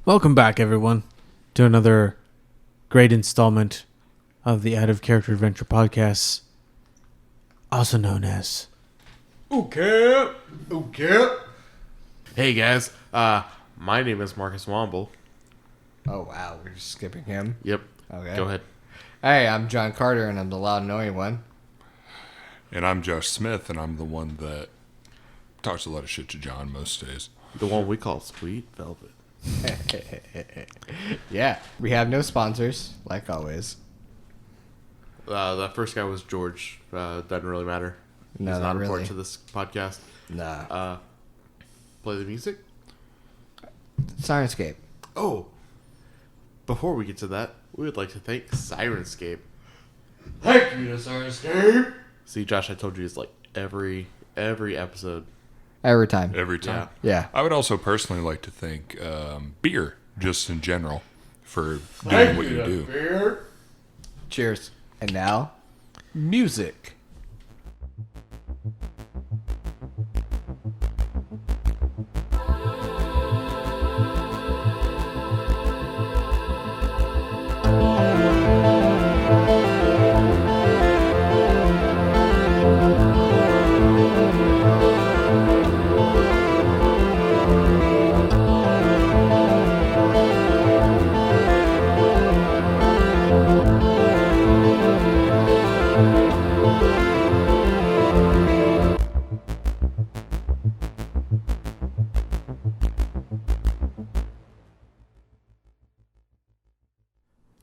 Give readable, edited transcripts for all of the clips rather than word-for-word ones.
Welcome back, everyone, to another great installment of the Out of Character Adventure podcast, also known as Okay. Hey guys, my name is Marcus Womble. Oh wow, we're just skipping him. Yep. Okay. Go ahead. Hey, I'm John Carter, and I'm the loud, annoying one. And I'm Josh Smith, and I'm the one that talks a lot of shit to John most days. The one we call Sweet Velvet. Yeah, we have no sponsors, like always. That first guy was George. Doesn't really matter. No, He's not not really. important to this podcast. Nah. Play the music. Syrinscape. Oh, before we get to that, we would like to thank Syrinscape. Thank you to Syrinscape. See, Josh, I told you it's like every episode. Every time. Every time. Yeah. I would also personally like to thank beer, just in general, for doing what you do. Beer. Cheers. And now, music.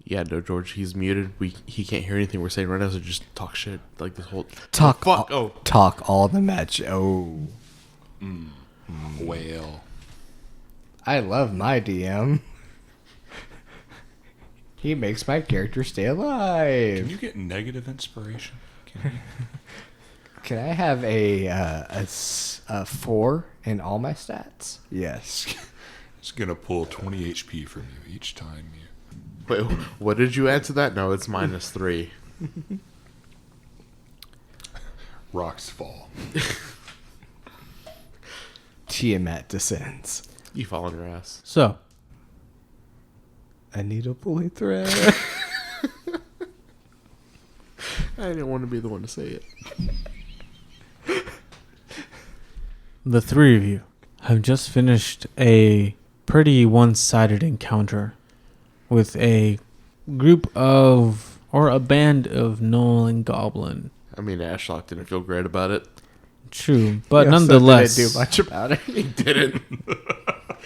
Yeah, no, George, he's muted. He can't hear anything we're saying right now, so just talk shit like this whole Talk. Fuck. Talk all the match. Oh. Whale. I love my DM. He makes my character stay alive. Can you get negative inspiration? Can you? Can I have a 4 in all my stats? Yes. It's going to pull 20 HP from you each time you... Wait, what did you add to that? No, it's -3. Rocks fall. Tiamat descends. You fall on your ass. so. I need a pulley thread. I didn't want to be the one to say it. The three of you have just finished a pretty one-sided encounter with a group of, or a band of Gnoll and Goblin. I mean, Ashlock didn't feel great about it. True, but He also nonetheless, didn't do much about it. He didn't.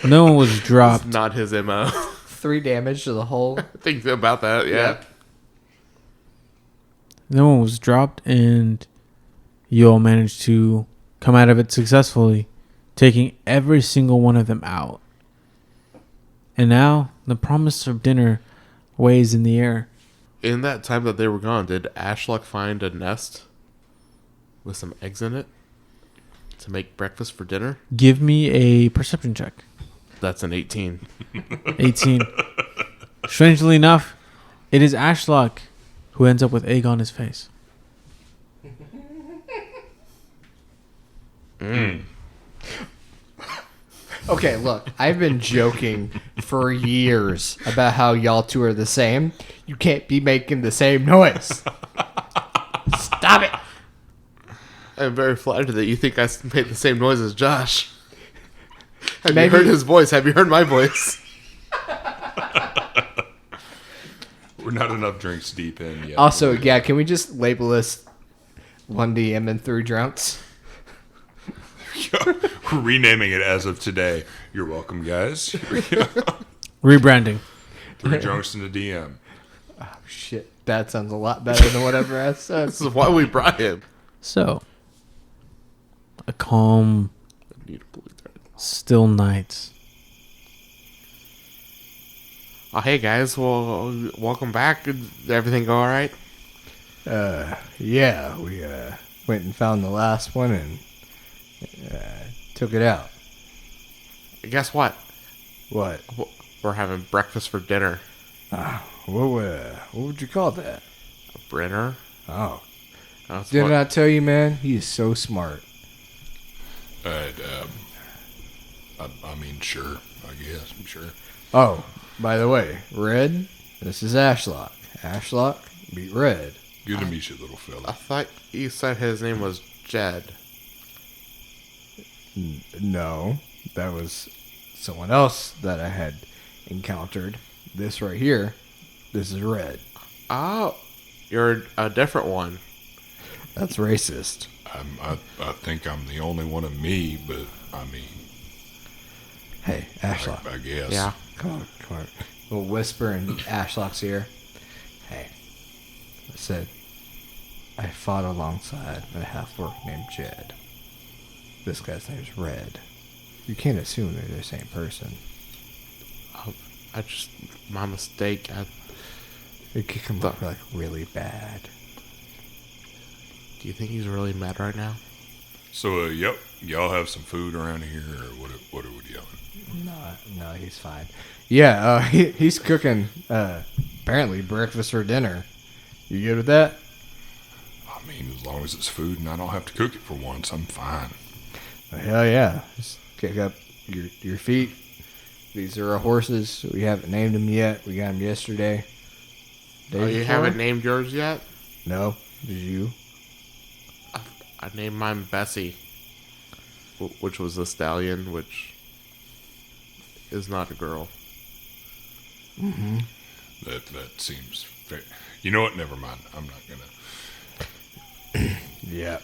no one was dropped. It's not his MO. 3 damage to the whole. Think about that, yeah. No one was dropped, and you all managed to come out of it successfully, taking every single one of them out. And now, the promise of dinner weighs in the air. In that time that they were gone, did Ashlock find a nest with some eggs in it to make breakfast for dinner? Give me a perception check. That's an 18. 18. Strangely enough, it is Ashlock who ends up with egg on his face. Okay, look, I've been joking for years about how y'all two are the same. You can't be making the same noise. Stop it. I'm very flattered that you think I made the same noise as Josh. Have Maybe- you heard his voice? Have you heard my voice? We're not enough drinks deep in yet. Also, yeah, can we just label this 1DM and 3 drunks? We're renaming it as of today. You're welcome, guys. Here we go. Rebranding. 3 drunks in the DM. Oh, shit. That sounds a lot better than whatever I said. This is why we brought him. So, a calm, I need a blue thread. still night. Oh, hey guys. Well, welcome back. Did everything go all right? Yeah, we went and found the last one and took it out. Guess what? What? We're having breakfast for dinner. What would you call that? A Brenner. Oh, That's didn't what- I tell you, man? He is so smart. I mean, sure, I guess. I'm sure. Oh, by the way, Red, this is Ashlock. Ashlock, beat Red. Good to meet you, little I fella. thought you said his name was Jed. No, that was someone else that I had encountered. This right here, this is Red. Oh, you're a different one. That's racist. I think I'm the only one of me, but I mean, Hey, Ashlock. I guess. Yeah. Come on. We'll whisper in Ashlock's ear. Hey, I said, I fought alongside a half-orc named Jed. This guy's name's Red. You can't assume they're the same person. My mistake. It could come up like really bad. Do you think he's really mad right now? So, yep, y'all have some food around here, or what are we doing? No, he's fine. Yeah, he's cooking, apparently breakfast or dinner. You good with that? I mean, as long as it's food and I don't have to cook it for once, I'm fine. Hell yeah. Just kick up your feet. These are our horses. We haven't named them yet. We got them yesterday. Oh, you haven't named yours yet? No. Did you? I named mine Bessie, which was a stallion, which is not a girl. Mm-hmm. That seems fair. You know what? Never mind. I'm not gonna. Yeah.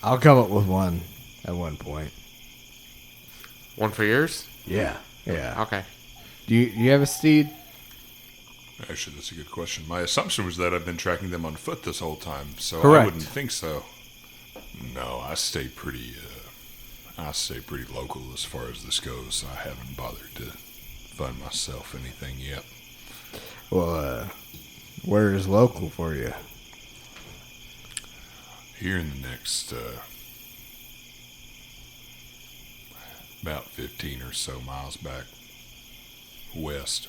I'll come up with one at one point. One for yours? Yeah. Okay. Do you have a steed? Actually, that's a good question. My assumption was that I've been tracking them on foot this whole time, so Correct. I wouldn't think so. No, I stay pretty local as far as this goes. I haven't bothered to find myself anything yet. Well, where is local for you? Here in the next about 15 or so miles back west.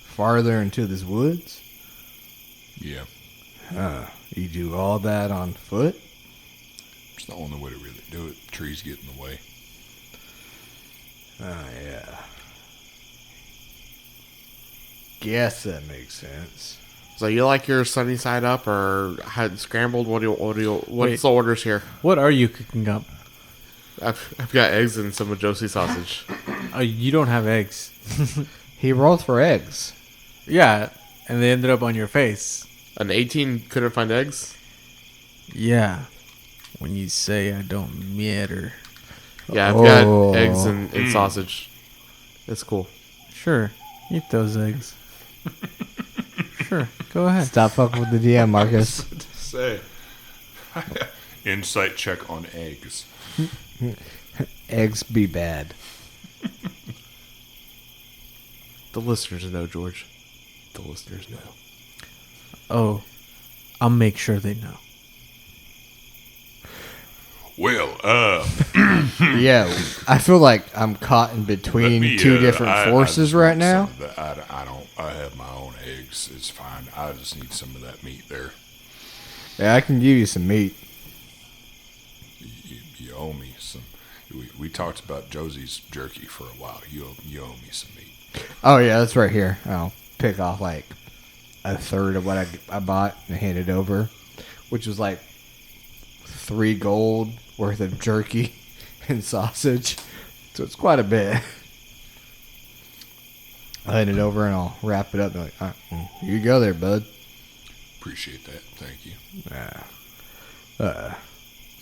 Farther into this woods? Yeah, You do all that on foot? it's the only way to really do it. Trees get in the way. Oh, yeah. Guess that makes sense. So you like your sunny side up or had scrambled? What's Wait. the orders here? What are you cooking up? I've got eggs and some Josie sausage. You don't have eggs. He rolled for eggs. Yeah, and they ended up on your face. An 18 couldn't find eggs? Yeah. When you say I don't matter. Yeah, I've Oh. got eggs and sausage. It's cool. Sure. Eat those eggs. Sure. Go ahead. Stop fucking with the DM, Marcus. Say. Insight check on eggs. Eggs be bad. The listeners know, George. The listeners know. Oh, I'll make sure they know. Well, Yeah, I feel like I'm caught in between two different forces right now. I have my own eggs. It's fine. I just need some of that meat there. Yeah, I can give you some meat. You owe me some. We talked about Josie's jerky for a while. You owe me some meat. Oh, yeah, that's right here. I'll pick off like a third of what I bought and hand it over, which was like 3 gold worth of jerky and sausage. So it's quite a bit. I'll hand it over and I'll wrap it up. And like, all right, here you go there, bud. Appreciate that. Thank you.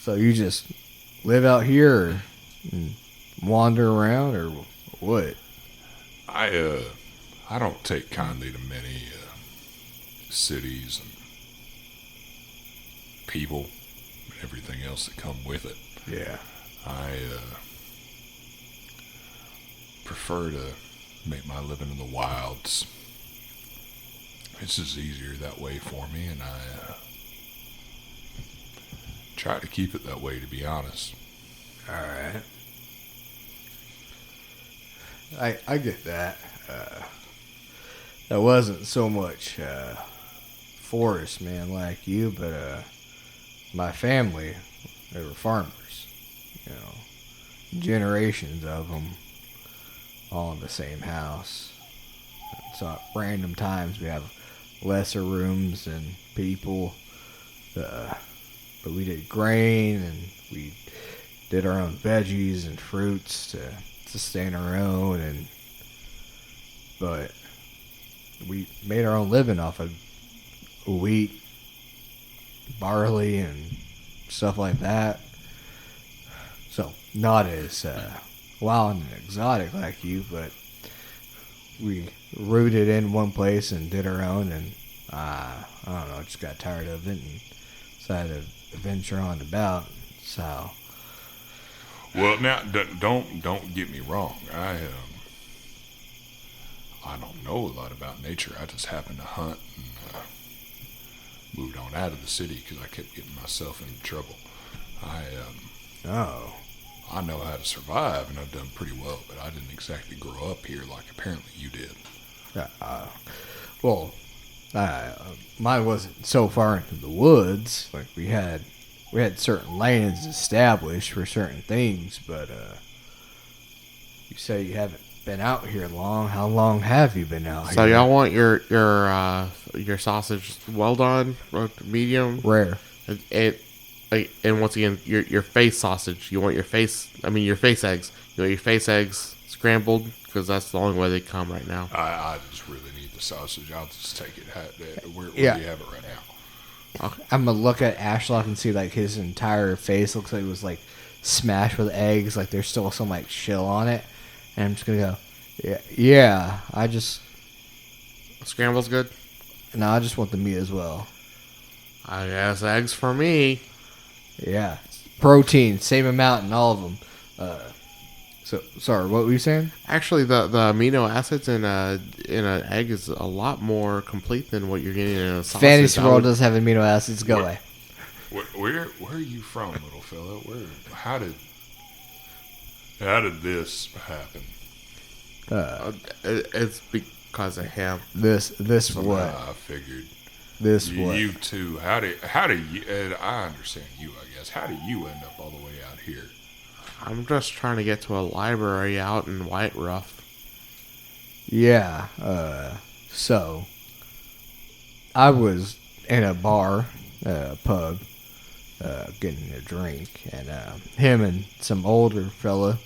So you just live out here or wander around or what? I don't take kindly to many cities and people and everything else that come with it. Yeah. I prefer to make my living in the wilds. It's just easier that way for me, and I try to keep it that way, to be honest. All right. I get that. That wasn't so much forest man like you, but my family, they were farmers. Generations of them, all in the same house. So at random times we have lesser rooms and people. But we did grain and we did our own veggies and fruits to sustain our own. But we made our own living off of wheat, barley, and stuff like that. So not as wild and exotic like you, but we rooted in one place and did our own, and I don't know, just got tired of it and decided to venture on about. So, Well, now don't get me wrong. I don't know a lot about nature. I just happened to hunt and moved on out of the city because I kept getting myself into trouble. I know how to survive, and I've done pretty well, but I didn't exactly grow up here like apparently you did. Mine wasn't so far into the woods. Like we had certain lands established for certain things, but you say you haven't been out here long. How long have you been out here? So y'all want your sausage well done, or medium, Rare. and once again your face sausage. You want your face eggs. You want your face eggs scrambled because that's the only way they come right now. I just really need the sausage. I'll just take it. Where do Yeah. you have it right now? I'm gonna look at Ashlock and see like his entire face looks like it was like smashed with eggs. Like there's still some like shell on it, and I'm just gonna go, yeah. I just Scramble's good. I just want the meat as well. I guess eggs for me. Yeah, protein, same amount in all of them. So sorry, what were you saying? Actually, the amino acids in an egg is a lot more complete than what you're getting in a sausage. Fantasy World does have amino acids. Go away. Where are you from, little fella? How did this happen? It's because of him. This what? I figured. This what? You two. How do you? And I understand you, I guess. How do you end up all the way out here? I'm just trying to get to a library out in White Ruff. Yeah. So I was in a bar, pub, getting a drink, and him and some older fella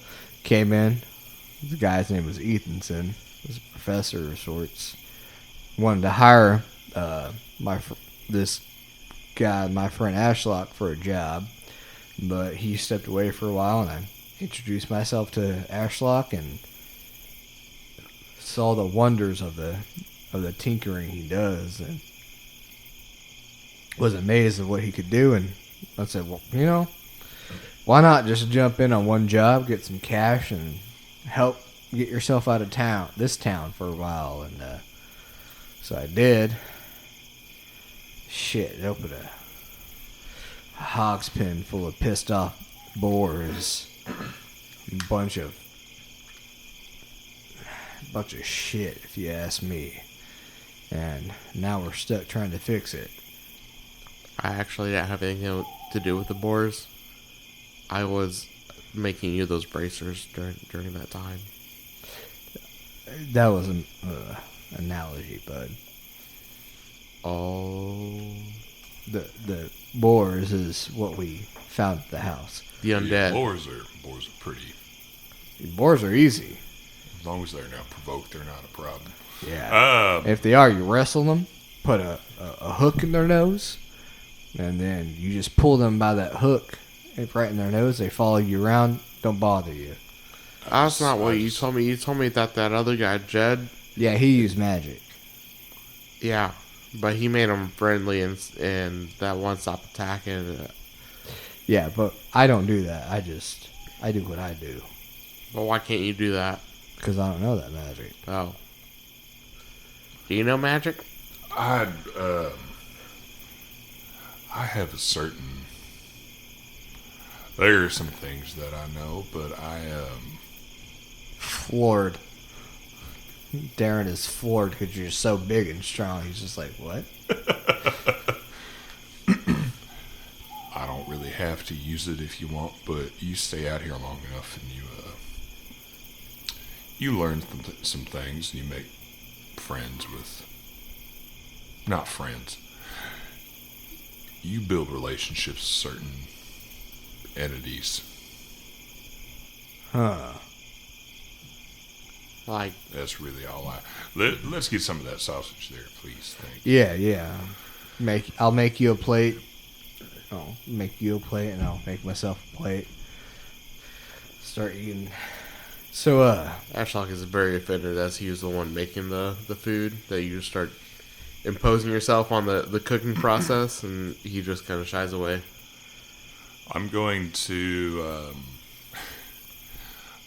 came in. The guy's name was Ethanson. He was a professor of sorts. Wanted to hire this guy, my friend Ashlock, for a job, but he stepped away for a while, and I introduced myself to Ashlock and saw the wonders of the tinkering he does, and was amazed at what he could do. And I said, well, why not just jump in on one job, get some cash, and help get yourself out of this town for a while. And so I did. Shit, opened a hog's pen full of pissed off boars, a bunch of shit, if you ask me. And now we're stuck trying to fix it. I actually didn't have anything to do with the boars. I was making you those bracers during that time. That was an analogy, bud. Oh, The boars is what we found at the house. the undead. Yeah, boars are pretty. Boars are easy. As long as they're not provoked, they're not a problem. Yeah. If they are, you wrestle them, put a hook in their nose, and then you just pull them by that hook right in their nose. They follow you around, don't bother you. That's not what you told me. You told me that other guy, Jed. Yeah, he used magic. Yeah, but he made them friendly and that one stopped attacking. Yeah, but I don't do that. I do what I do. But why can't you do that? Because I don't know that magic. Oh. Do you know magic? I have a certain. There are some things that I know, but I Floored. Darren is floored because you're so big and strong. He's just like, what? I have to use it if you want, but you stay out here long enough and you learn some things and you make friends with, not friends, you build relationships with certain entities. Huh. Like, That's really all let's get some of that sausage there, please. Thank you. Yeah. I'll make you a plate. I'll make you a plate, and I'll make myself a plate. Start eating. So, Ashlock is very offended as he was the one making the food, that you just start imposing yourself on the cooking process, and he just kind of shies away. I'm going to,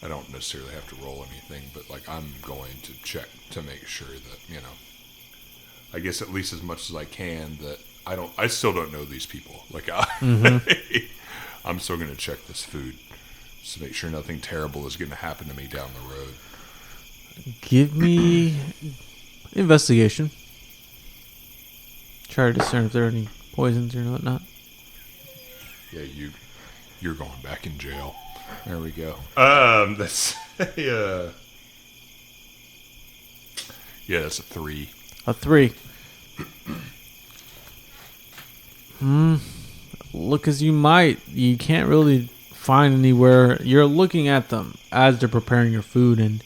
I don't necessarily have to roll anything, but like I'm going to check to make sure that, I guess at least as much as I can, that I still don't know these people. Like, I'm still going to check this food just to make sure nothing terrible is going to happen to me down the road. Give me investigation. Try to discern if there are any poisons or whatnot. Yeah, you're going back in jail. there we go. That's yeah, that's a 3. A 3. Look as you might. You can't really find anywhere. You're looking at them as they're preparing your food, and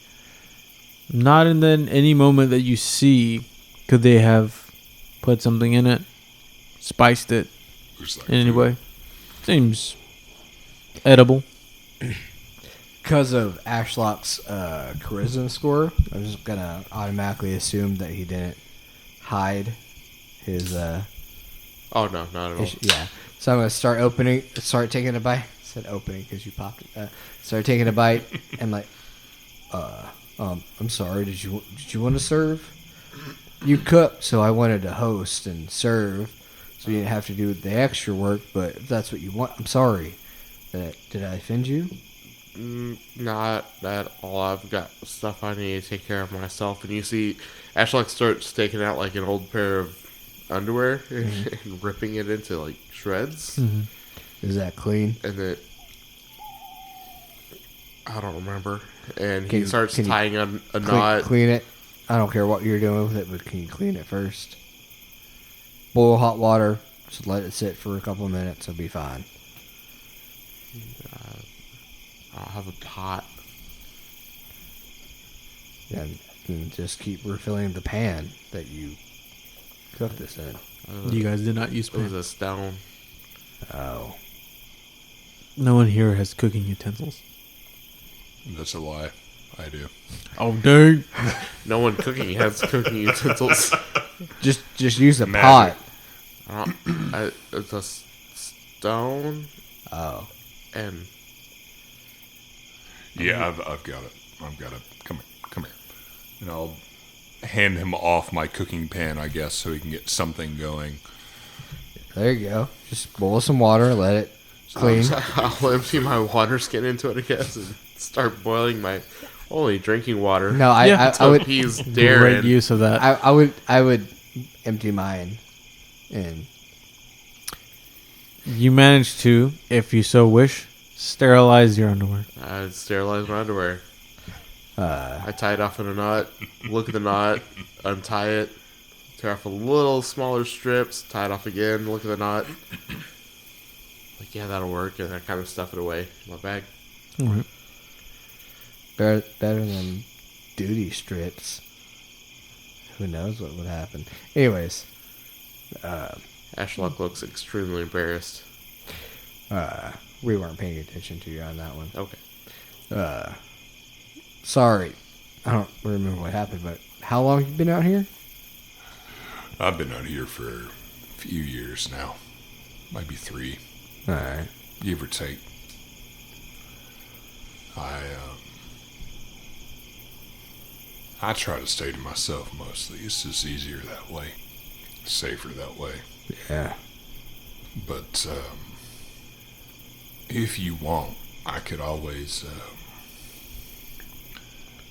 not in any moment that you see could they have put something in it, spiced it Who's that in any food? way. Seems edible. Because of Ashlock's charisma score, I'm just going to automatically assume that he didn't hide his... Oh, no, not at all. Yeah. So I'm going to start taking a bite. I said opening because you popped it. Start taking a bite and like, I'm sorry, did you want to serve? You cooked, so I wanted to host and serve, so you didn't have to do the extra work, but if that's what you want, I'm sorry. Did I offend you? Not at all. I've got stuff I need to take care of myself. And you see Ashlock starts taking out like an old pair of underwear and ripping it into like shreds. Is that clean? And then I don't remember. And Can he you- starts can you tying on a knot. Clean it. I don't care what you're doing with it, but can you clean it first? Boil hot water. Just let it sit for a couple of minutes. It'll be fine. I'll have a pot. And just keep refilling the pan that you cooked this in. You guys did not use It was pan. a stone. Oh. No one here has cooking utensils. That's a lie. I do. Oh, dang. No one cooking has cooking utensils. Just use a Magic. pot. It's a stone Oh. and Yeah, I've got it. I've got it. Come here. And I'll hand him off my cooking pan, I guess, so he can get something going. There you go. Just boil some water, let it clean. I'll empty my water skin into it, I guess, and start boiling my only drinking water. No, Yeah, I would appease Great Darren. use of that. I would empty mine and You manage to, if you so wish, sterilize your underwear. I sterilize my underwear. uh I tie it off in a knot, look at the knot, untie it, tear off a little smaller strips, tie it off again, look at the knot. Like, yeah, that'll work, and I kind of stuff it away in my bag. All right. better than duty strips. Who knows what would happen? Anyways, Ashlock looks extremely embarrassed. we weren't paying attention to you on that one. Okay. Sorry, I don't remember what happened, but how long have you been out here? I've been out here for a few years now. Might be 3, All right. give or take. I try to stay to myself mostly. It's just easier that way. Safer that way. Yeah. But if you want, I could always at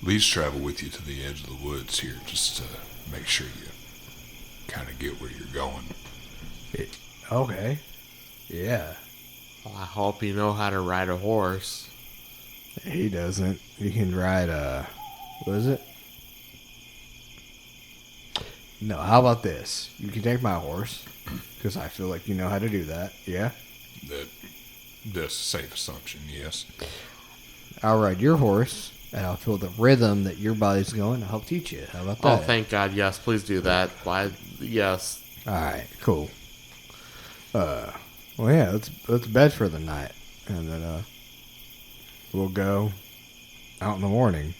least travel with you to the edge of the woods here, just to make sure you kind of get where you're going. Okay. Yeah. Well, I hope you know how to ride a horse. He doesn't. You can ride what is it? No, how about this? You can take my horse, because I feel like you know how to do that. Yeah? That's a safe assumption, yes. I'll ride your horse, and I'll feel the rhythm that your body's going. I'll help teach you. How about that? Oh, thank God. Yes, please do that. Why? Yes. Alright, cool. Well, yeah, let's bed for the night. And then, we'll go out in the morning.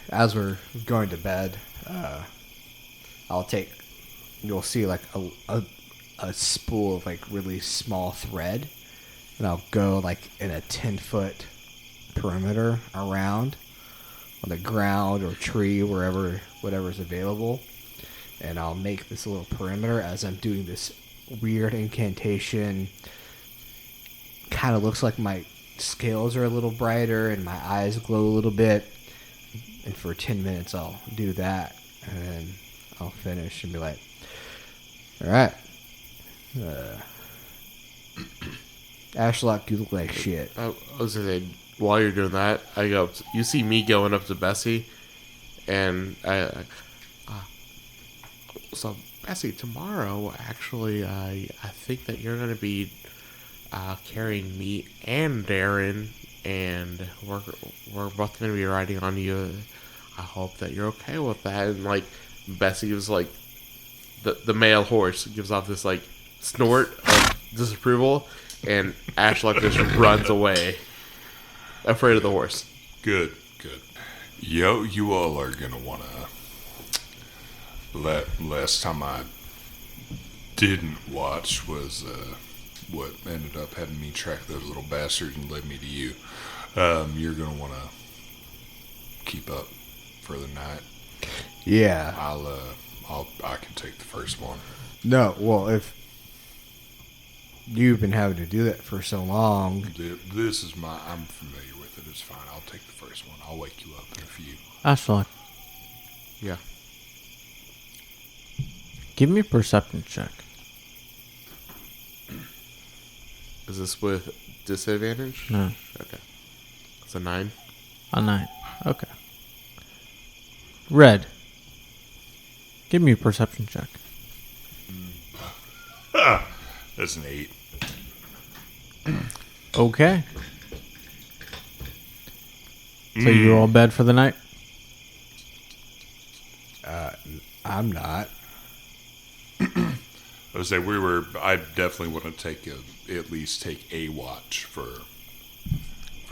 As we're going to bed, you'll see like a spool of like really small thread, and I'll go like in a 10-foot perimeter around on the ground or tree, whatever's available, and I'll make this little perimeter as I'm doing this weird incantation. Kind of looks like my scales are a little brighter and my eyes glow a little bit. And for 10 minutes, I'll do that. And then I'll finish and be like, all right. Ashlock, you look like shit. I was going to say, while you're doing that, you see me going up to Bessie, and so Bessie, tomorrow, actually, I think that you're going to be carrying me and Darren, and we're both going to be riding on you. I hope that you're okay with that. And like Bessie was like, the male horse gives off this like snort of disapproval, and Ashlock just runs away, afraid of the horse. Good. Yo, you all are gonna wanna. Last time I didn't watch was what ended up having me track those little bastards and led me to you. You're gonna wanna keep up for the night. Yeah. I can take the first one. No, well, if you've been having to do that for so long. I'm familiar with it. It's fine. I'll take the first one. I'll wake you up in a few. Ashlock, Yeah. give me a perception check. Is this with disadvantage? No. Okay. It's a 9. A 9. Okay. Red, give me a perception check. That's an 8. Okay. So you're all bed for the night? I'm not. I would say I definitely want to at least take a watch for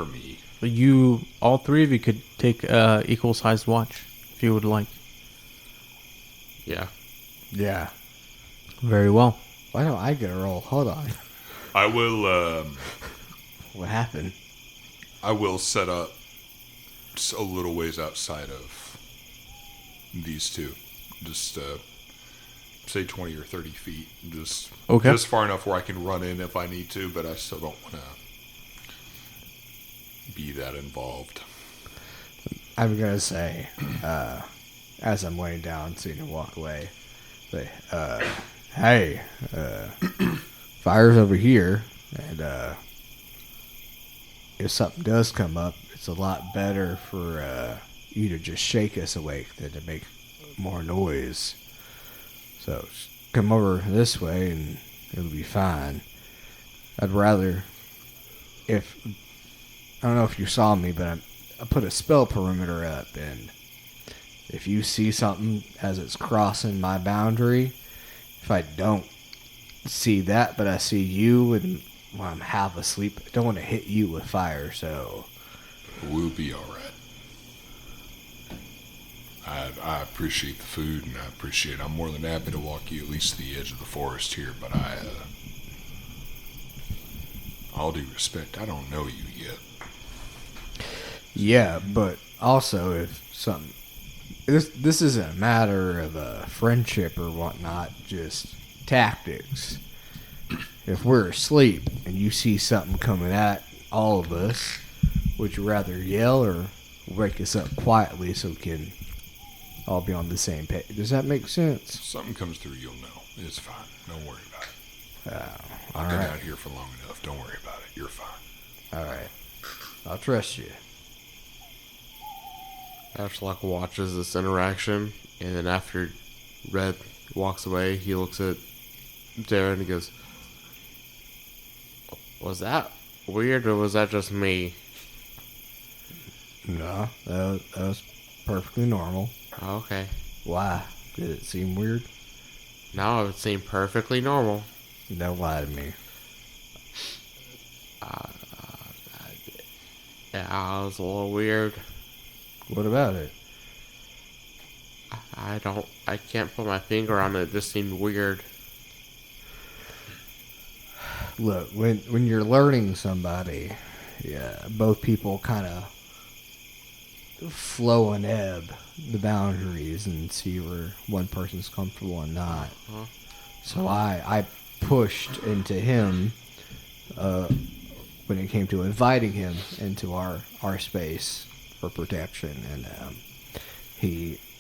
me. You, all three of you could take equal sized watch if you would like. Yeah. Yeah. Very well. Why don't I get a roll? Hold on. I will. What happened? I will set up a little ways outside of these two. Just say 20 or 30 feet. Just far enough where I can run in if I need to, but I still don't want to be that involved. I'm going to say, as I'm laying down so you can walk away, say, hey, fire's over here, and if something does come up, it's a lot better for you to just shake us awake than to make more noise. So just come over this way and it'll be fine. I'd rather, I don't know if you saw me, but I put a spell perimeter up, and if you see something as it's crossing my boundary, if I don't see that, but I see you and when I'm half asleep, I don't want to hit you with fire, so We'll be all right. I appreciate the food, and I'm more than happy to walk you at least to the edge of the forest here, but all due respect, I don't know you yet. yeah, but also if something, this isn't a matter of friendship or whatnot, just tactics. If we're asleep and you see something coming at all of us, would you rather yell or wake us up quietly so we can all be on the same page? Does that make sense? If something comes through, you'll know. It's fine. Don't worry about it. All I've been right. out here for long enough. Don't worry about it. You're fine. All right. I'll trust you. Ashlock watches this interaction, and then after Red walks away, he looks at Darren and he goes, "Was that weird, or was that just me?" No, that was perfectly normal. Oh, okay. Why? Did it seem weird? No, it seemed perfectly normal. Don't lie to me. Yeah, it was a little weird. What about it? I can't put my finger on it. It just seemed weird. Look, when you're learning somebody, yeah, both people kind of flow and ebb the boundaries and see where one person's comfortable and not. Uh-huh. So I pushed into him when it came to inviting him into our space for protection, and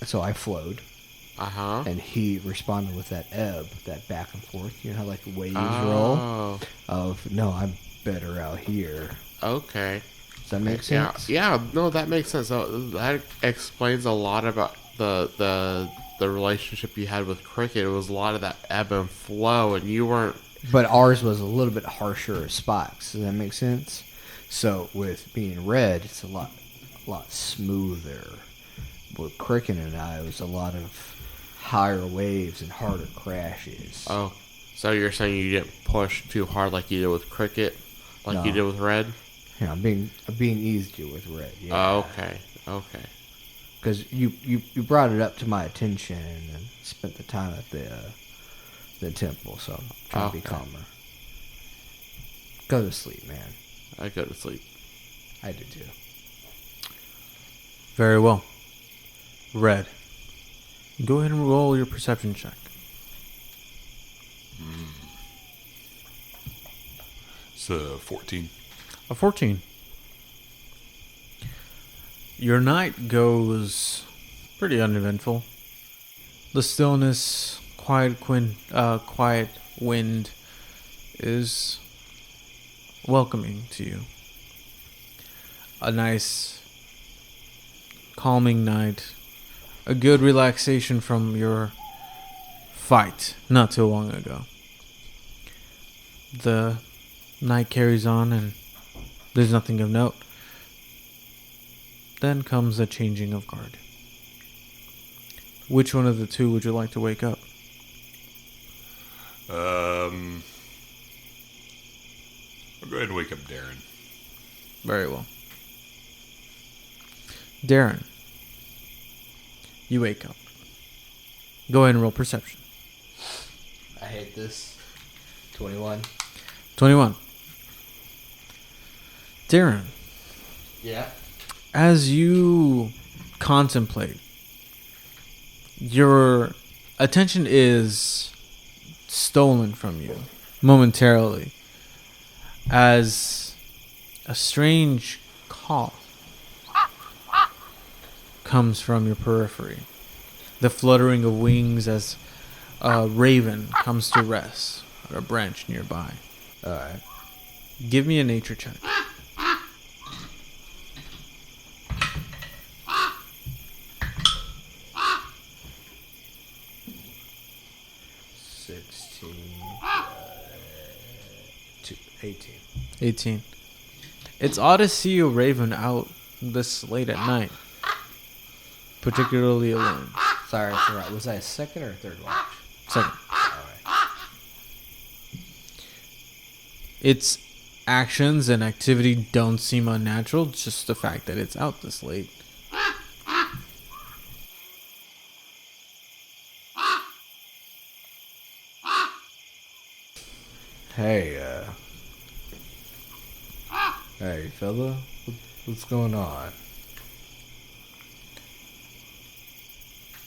so I flowed, and he responded with that ebb, that back and forth. You know how like waves roll? Of no, I'm better out here. Okay. Does that make sense? Yeah. No, that makes sense. That explains a lot about the relationship you had with Cricket. It was a lot of that ebb and flow, and you weren't. But ours was a little bit harsher at spots. Does that make sense? So with being Red, it's a lot smoother. With Cricket and I, it was a lot of higher waves and harder crashes. Oh, so you're saying you didn't push too hard like you did with Cricket, like you did with Red? Yeah, I'm being easier with Red. Yeah. Oh, okay. Because you brought it up to my attention and then spent the time at the temple, so I'm trying to be calmer. Go to sleep, man. I go to sleep. I do too. Very well. Red. Go ahead and roll your perception check. It's a 14. A 14. Your night goes pretty uneventful. The stillness, quiet wind is welcoming to you. A nice, calming night. A good relaxation from your fight not too long ago. The night carries on and there's nothing of note. Then comes a changing of guard. Which one of the two would you like to wake up? I'll go ahead and wake up Darren. Very well. Darren, you wake up. Go ahead and roll perception. I hate this. 21. 21. Darren, Yeah. as you contemplate, your attention is stolen from you momentarily as a strange call comes from your periphery. The fluttering of wings as a raven comes to rest on a branch nearby. Alright. Give me a nature check. 18. It's odd to see a raven out this late at night, particularly alone. Sorry, I forgot. Was I a second or a third watch? Second. Alright. Its actions and activity don't seem unnatural, just the fact that it's out this late. Hey, fella. What's going on?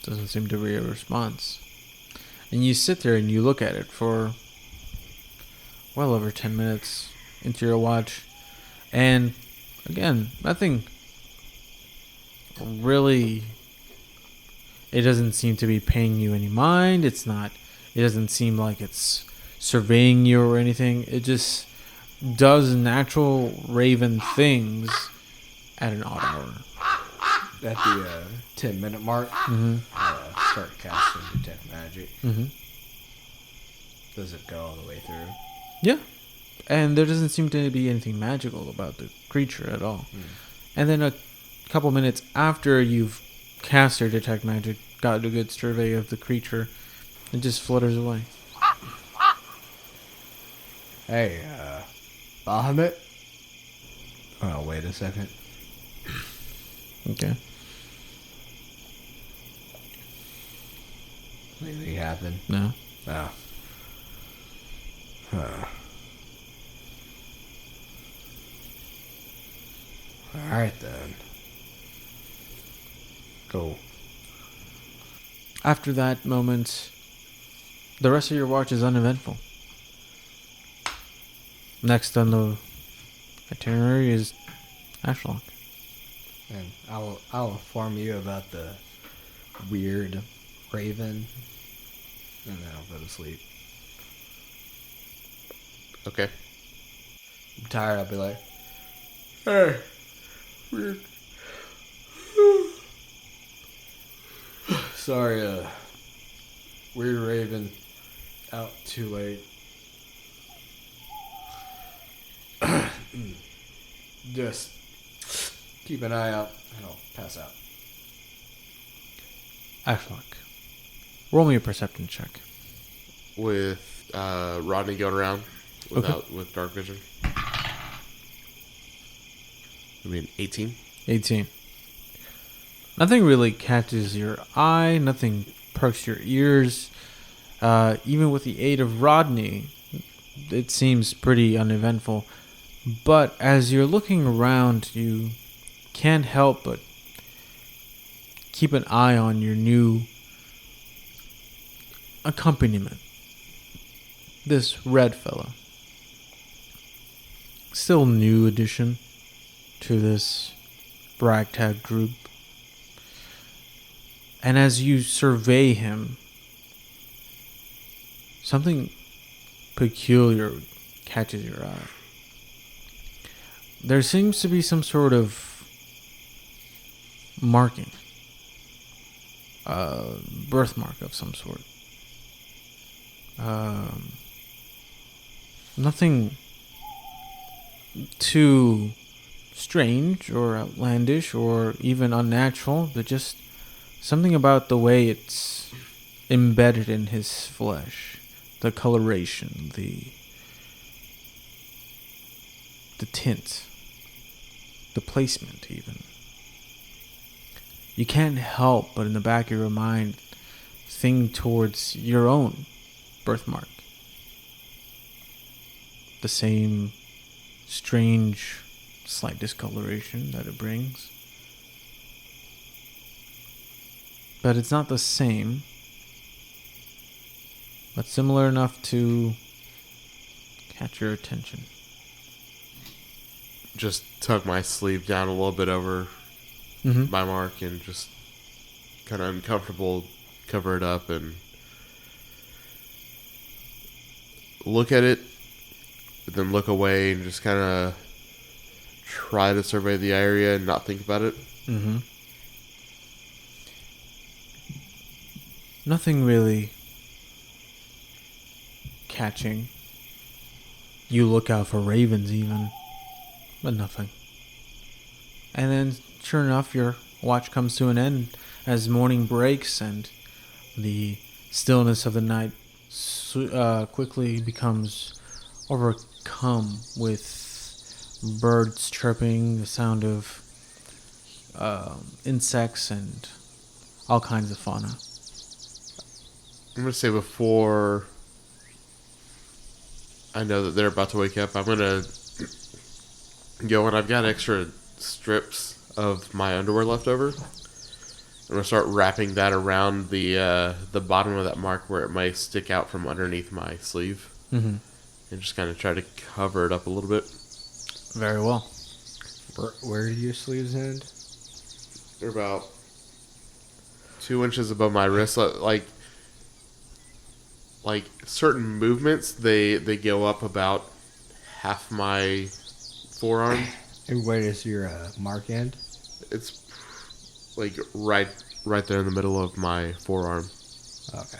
Doesn't seem to be a response. And you sit there and you look at it for well over 10 minutes into your watch. And again, nothing really. It doesn't seem to be paying you any mind. It doesn't seem like it's surveying you or anything. It just does natural raven things at an odd hour. At the 10-minute mark, Mm-hmm. start casting Detect Magic. Mm-hmm. Does it go all the way through? Yeah. And there doesn't seem to be anything magical about the creature at all. And then a couple minutes after you've cast your Detect Magic, got a good survey of the creature, it just flutters away. Hey, Bahamut? Oh, wait a second. Okay. Anything happened? No. Oh. Huh. Alright then. Go. After that moment, the rest of your watch is uneventful. Next on the itinerary is Ashlock. And I'll inform you about the weird raven, and then I'll go to sleep. Okay. I'm tired. I'll be like, hey, weird. Sorry, weird raven, out too late. Just keep an eye out, and I'll pass out. Ashlock, roll me a perception check. With Rodney going around with dark vision. I mean, 18. 18. Nothing really catches your eye. Nothing perks your ears. Even with the aid of Rodney, it seems pretty uneventful. But as you're looking around, you can't help but keep an eye on your new accompaniment. This red fella. Still new addition to this ragtag group. And as you survey him, something peculiar catches your eye. There seems to be some sort of marking. Birthmark of some sort. Nothing too strange or outlandish or even unnatural, but just something about the way it's embedded in his flesh. The coloration, the tint, the placement even. You can't help but in the back of your mind think towards your own birthmark. The same strange, slight discoloration that it brings. But it's not the same, but similar enough to catch your attention. Just tuck my sleeve down a little bit over my mark and just kind of uncomfortable, cover it up and look at it, but then look away and just kind of try to survey the area and not think about it. Nothing really catching. You look out for ravens even, but nothing. And then, sure enough, your watch comes to an end as morning breaks and the stillness of the night quickly becomes overcome with birds chirping, the sound of insects, and all kinds of fauna. I'm going to say before I know that they're about to wake up, I'm going to go and I've got extra strips of my underwear left over. I'm going to start wrapping that around the bottom of that mark where it may stick out from underneath my sleeve. And just kind of try to cover it up a little bit. Very well. Where do your sleeves end? They're about 2 inches above my wrist. Like, like certain movements, they go up about half my forearm. And where does your mark end? It's like right there in the middle of my forearm. Okay.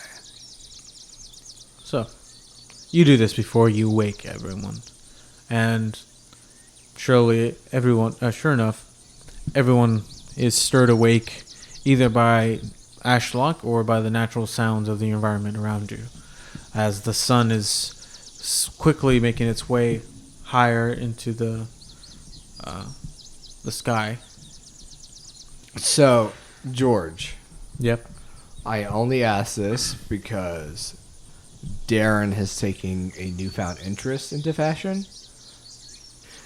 So, you do this before you wake everyone. And sure enough, everyone is stirred awake either by Ashlock or by the natural sounds of the environment around you. As the sun is quickly making its way higher into the sky. So, George, Yep. I only ask this because Darren has taken a newfound interest into fashion.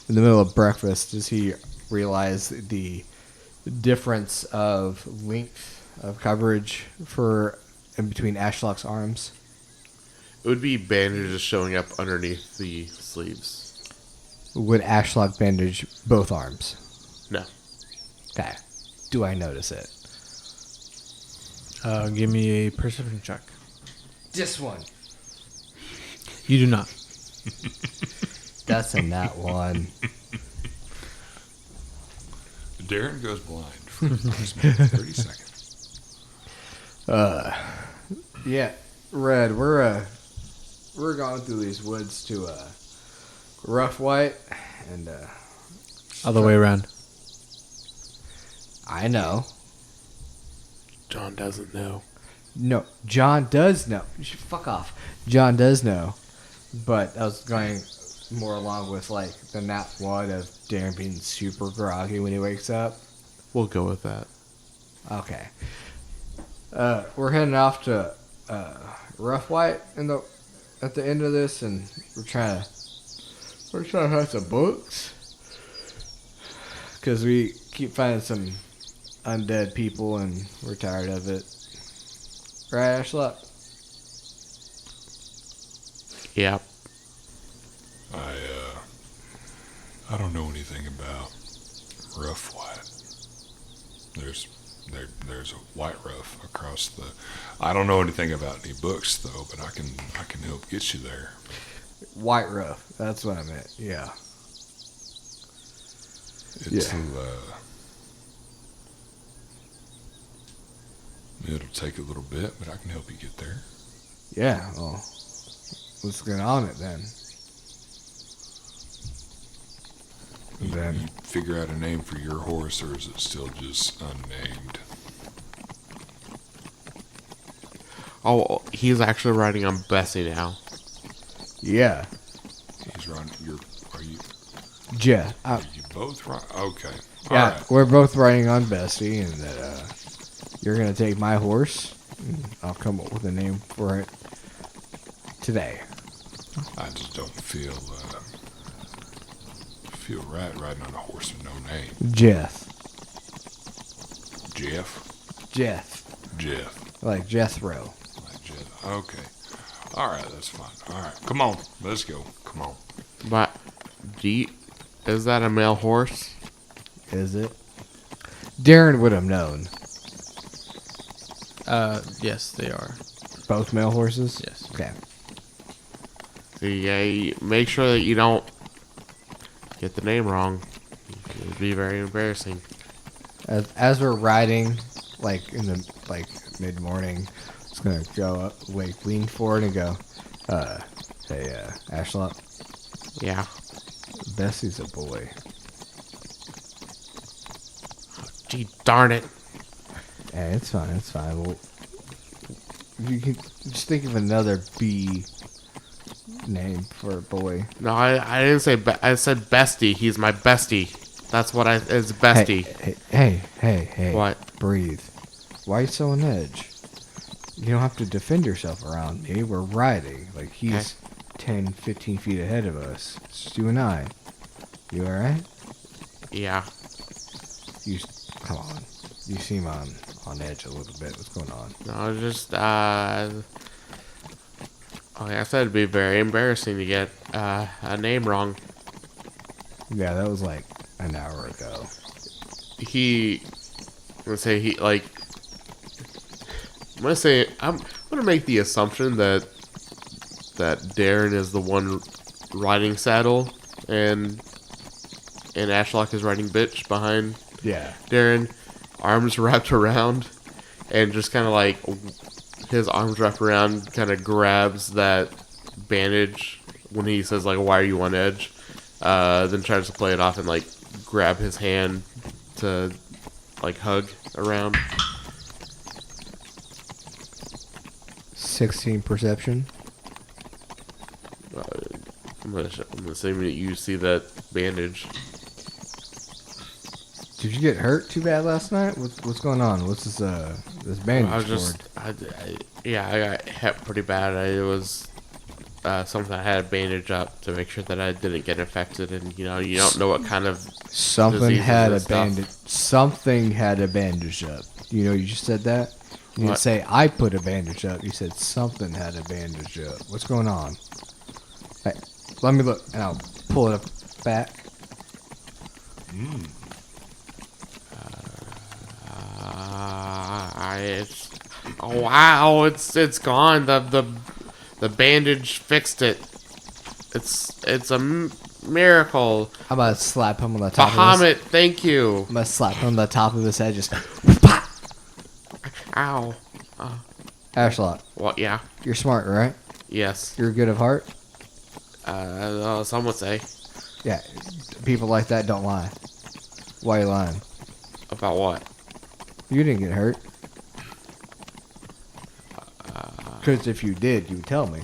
In the middle of breakfast, does he realize the difference of length of coverage in between Ashlock's arms? It would be bandages showing up underneath the sleeves. Would Ashlock bandage both arms? No. Okay. Do I notice it? Give me a perception check. This one. You do not. That's a nat one. Darren goes blind for approximately 30 seconds. Yeah, Red, we're going through these woods to Rough White, and Other way around. I know. John doesn't know. No, John does know. You should fuck off. John does know, but I was going more along with like the nat one of Darren being super groggy when he wakes up. We'll go with that. Okay. We're heading off to Rough White at the end of this, and we're trying to find some books because we keep finding some undead people, and we're tired of it. Right, Ashlock? Yeah. I don't know anything about Rough White. There's a white rough across the. I don't know anything about any books though, but I can help get you there. White Rough. That's what I meant. Yeah. It's it'll take a little bit, but I can help you get there. Yeah. Well, let's get on it then. You figure out a name for your horse, or is it still just unnamed? Oh, he's actually riding on Bessie now. Yeah. He's running. Are you Jeff. both right? Okay. Yeah, All right. we're both riding on Bessie, and that you're gonna take my horse. And I'll come up with a name for it today. I just don't feel right riding on a horse with no name. Jeff. Jeff. Like Jethro. Like Jeff. Okay. All right, that's fine. All right, come on, let's go. Come on. But, is that a male horse? Is it? Darren would have known. Yes, they are. Both male horses? Yes. Okay. So yeah, make sure that you don't get the name wrong. It would be very embarrassing. As we're riding, like in the mid morning, it's gonna go up, lean forward and go, hey, Ashlock, Yeah. Bessie's a boy. Gee, darn it. Hey, it's fine. Well, you can just think of another B name for a boy. No, I didn't say. I said bestie. He's my bestie. That's what is bestie. Hey. What? Breathe. Why are you so on edge? You don't have to defend yourself around me. We're riding. Like, he's 10, 15 feet ahead of us. It's just you and I. You alright? Yeah. Come on. You seem on edge a little bit. What's going on? No, just like I said, it'd be very embarrassing to get a name wrong. Yeah, that was like an hour ago. I'm gonna make the assumption that that Darren is the one riding saddle, and Ashlock is riding bitch behind Darren, arms wrapped around, and just kind of like his arms wrapped around, kind of grabs that bandage when he says like, "Why are you on edge?" Then tries to play it off and like grab his hand to like hug around. 16 perception. I'm gonna say that you see that bandage. Did you get hurt too bad last night? What's going on? What's this bandage cord? I got hit pretty bad. It was something I had to bandage up to make sure that I didn't get infected, and you don't know what kind of something had a bandage. Something had a bandage up. You just said that. You didn't say I put a bandage up. You said something had a bandage up. What's going on? Hey, let me look, and I'll pull it up back. It's gone. The bandage fixed it. It's a miracle. I'm gonna slap him on the top Bahamut, of his... thank you. I'm gonna slap him on the top of his head, just... Ow. Ashlock. What, yeah? You're smart, right? Yes. You're good of heart? Some would say. Yeah, people like that don't lie. Why are you lying? About what? You didn't get hurt. Because if you did, you would tell me.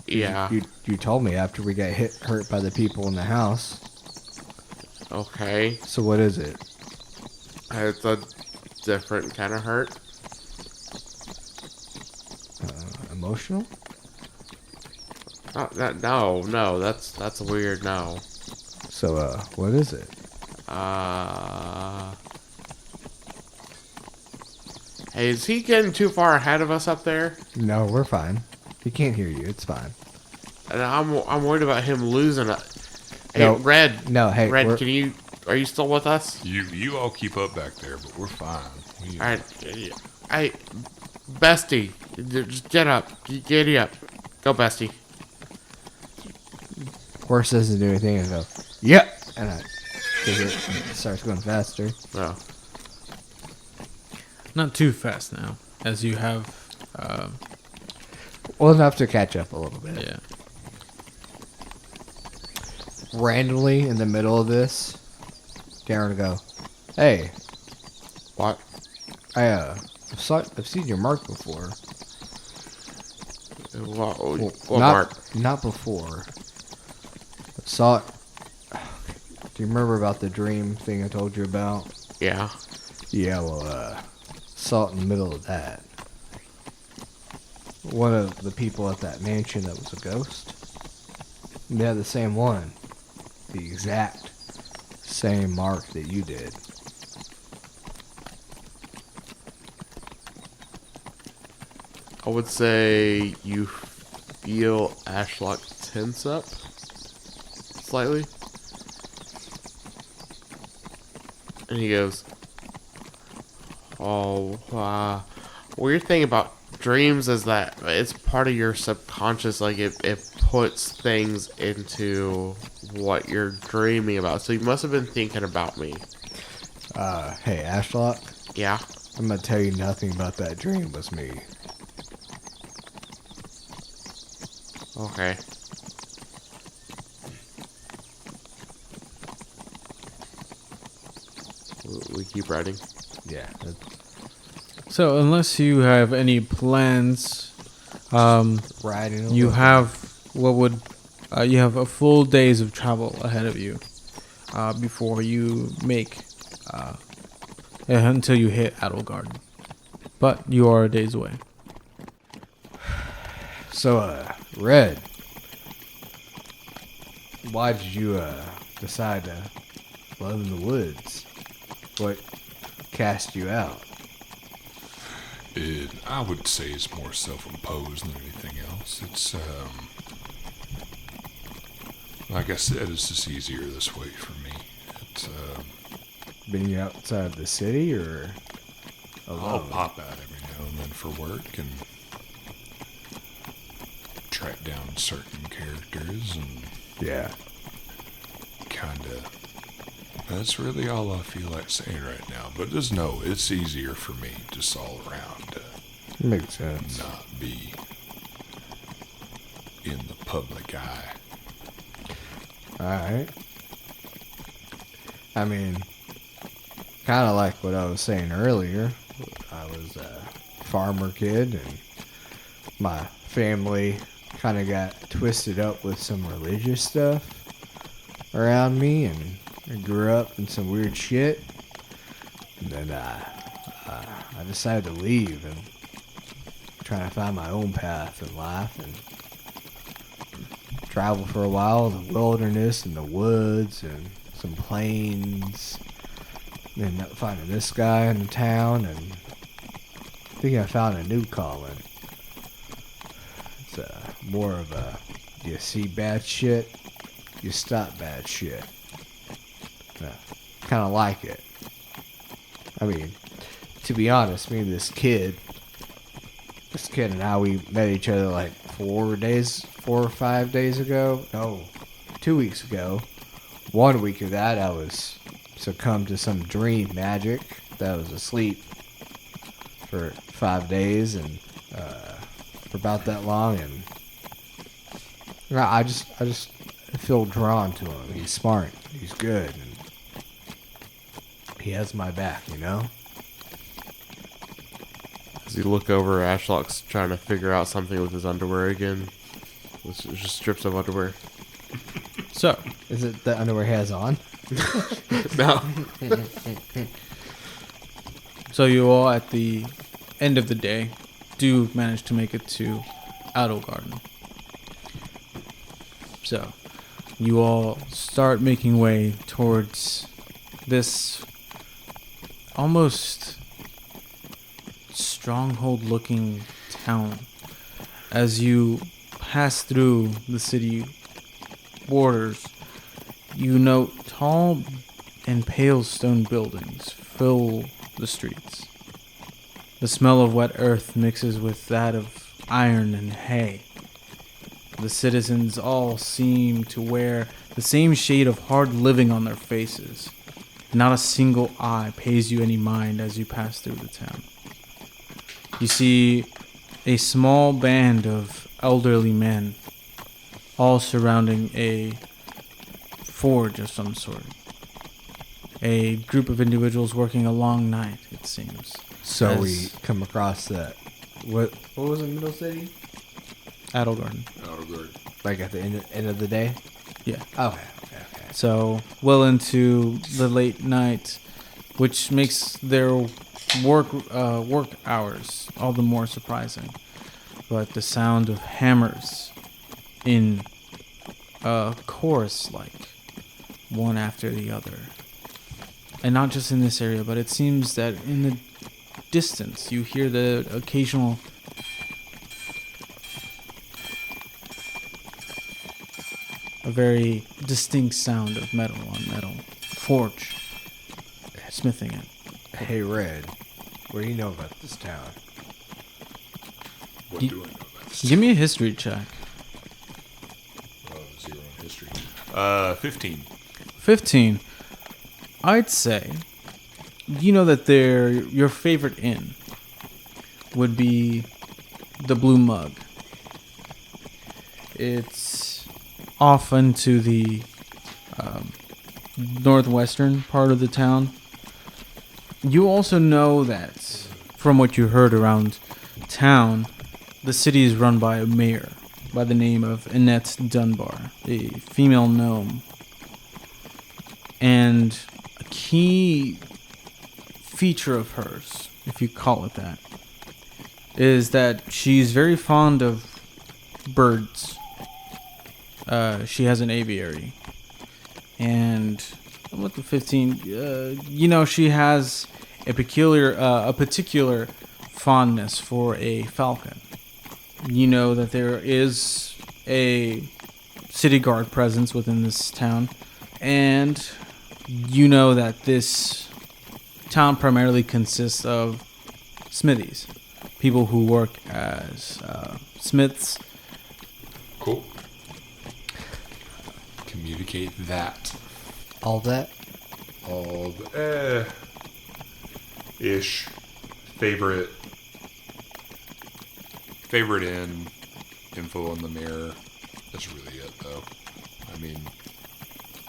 Yeah. You told me after we got hurt by the people in the house. Okay. So what is it? It's a different kind of hurt. Emotional? No, that's weird. No. So what is it? Hey, is he getting too far ahead of us up there? No, we're fine. He can't hear you. It's fine. And I'm worried about him losing it. Hey, No. Red. No, hey, Red, are you still with us? You all keep up back there, but we're fine. All right, hey, Bestie, just get up, giddy up, go, Bestie. Horse doesn't do anything and go, yep, and it starts going faster. No. Not too fast now, as you have. Well enough to catch up a little bit. Yeah. Randomly in the middle of this, Darren will go, hey, What? I've seen your mark before. What not, mark? Not before. I saw it. Do you remember about the dream thing I told you about? Yeah. Yeah, well, saw it in the middle of that. One of the people at that mansion that was a ghost. They had the same one. The exact same mark that you did. I would say you feel Ashlock tense up slightly. And he goes, weird thing about dreams is that it's part of your subconscious. Like, it puts things into what you're dreaming about. So you must have been thinking about me. Hey, Ashlock, Yeah? I'm gonna tell you nothing about that dream was me. Okay. We keep riding. Yeah. So unless you have any plans, Riding. you have you have a full days of travel ahead of you before you make until you hit Adelgarden. But you are a days away. So, Red, why did you decide to live in the woods? What cast you out? I would say it's more self-imposed than anything else. It's, like I said, it's just easier this way for me. It's, Being outside the city, or I'll pop out every now and then for work and track down certain characters and Yeah. kind of. That's really all I feel like saying right now. But just know it's easier for me just all around to Makes sense. not be in the public eye. Alright. I mean, kind of like what I was saying earlier. I was a farmer kid, and my family kind of got twisted up with some religious stuff around me, and I grew up in some weird shit. And then I decided to leave and try to find my own path in life and travel for a while, the wilderness and the woods and some plains. And ended up finding this guy in the town, and I think I found a new calling. It's more of a, you see bad shit, you stop bad shit. Kind of like it. I mean, to be honest, me and this kid and I, we met each other like 4 or 5 days ago. No, 2 weeks ago. 1 week of that, I was succumbed to some dream magic that I was asleep for 5 days and for about that long, and I just feel drawn to him. He's smart, he's good, and he has my back, you know? As you look over, Ashlock's trying to figure out something with his underwear again. It's just strips of underwear. So, Is it the underwear he has on? No. so you all at the end of the day do manage to make it to Adelgarden. So, you all start making way towards this almost stronghold-looking town. As you pass through the city borders, you note tall and pale stone buildings fill the streets. The smell of wet earth mixes with that of iron and hay. The citizens all seem to wear the same shade of hard living on their faces. Not a single eye pays you any mind as you pass through the town. You see a small band of elderly men, all surrounding a forge of some sort. A group of individuals working a long night, it seems. So As- we come across that. What was the middle city? Adelgarden. Adelgarden. Like at the end of the day? Yeah. Okay. So well into the late night, which makes their work hours all the more surprising. But the sound of hammers in a chorus, like one after the other, and not just in this area, but it seems that in the distance you hear the occasional a very distinct sound of metal on metal. Forge. Smithing it. Hey, Red, what do you know about this town? What You- do I know about this? Give me a history check. 0 in history. 15. 15. I'd say, you know that your favorite inn would be the Blue Mug. It's off into the northwestern part of the town. You also know that, from what you heard around town, the city is run by a mayor by the name of Annette Dunbar, a female gnome. And a key feature of hers, if you call it that, is that she's very fond of birds. She has an aviary. And with the 15, she has a particular fondness for a falcon. You know that there is a city guard presence within this town, and you know that this town primarily consists of smithies, people who work as smiths, Cool. Communicate that. All that? All the ish. Favorite info in the mirror. That's really it, though. I mean,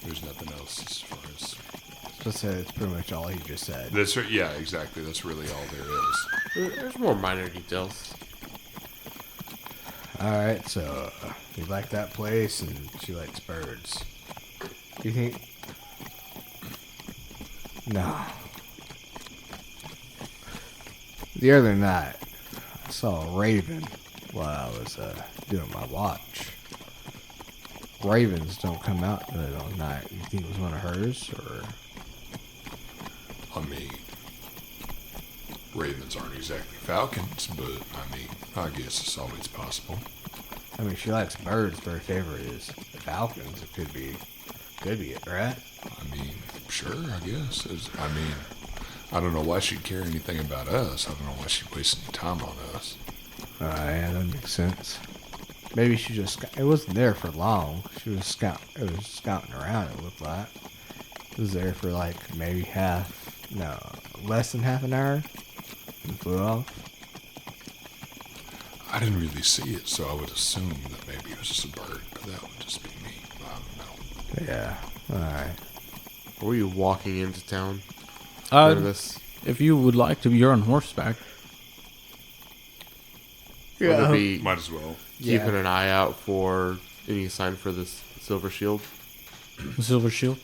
there's nothing else as far as. It's pretty much all he just said. Yeah, exactly. That's really all there is. There's more minor details. Alright, so you like that place and she likes birds. You think... No. The other night, I saw a raven while I was doing my watch. Ravens don't come out in the middle of the night. You think it was one of hers, or... I mean, ravens aren't exactly falcons, but I mean, I guess it's always possible. I mean, she likes birds. Her favorite is falcons. It could be it, right? I mean, sure, I guess. I mean, I don't know why she'd care anything about us. I don't know why she'd waste any time on us. Yeah, that makes sense. Maybe she just... It wasn't there for long. She was scouting around, it looked like. It was there for like maybe less than half an hour. And flew off. I didn't really see it, so I would assume that maybe it was just a bird, but that would just be me. I don't know. Yeah, alright. Were you walking into town? This? If you would like to, you're on horseback. Would it be Might as well. keeping an eye out for any sign for this silver shield? The silver shield.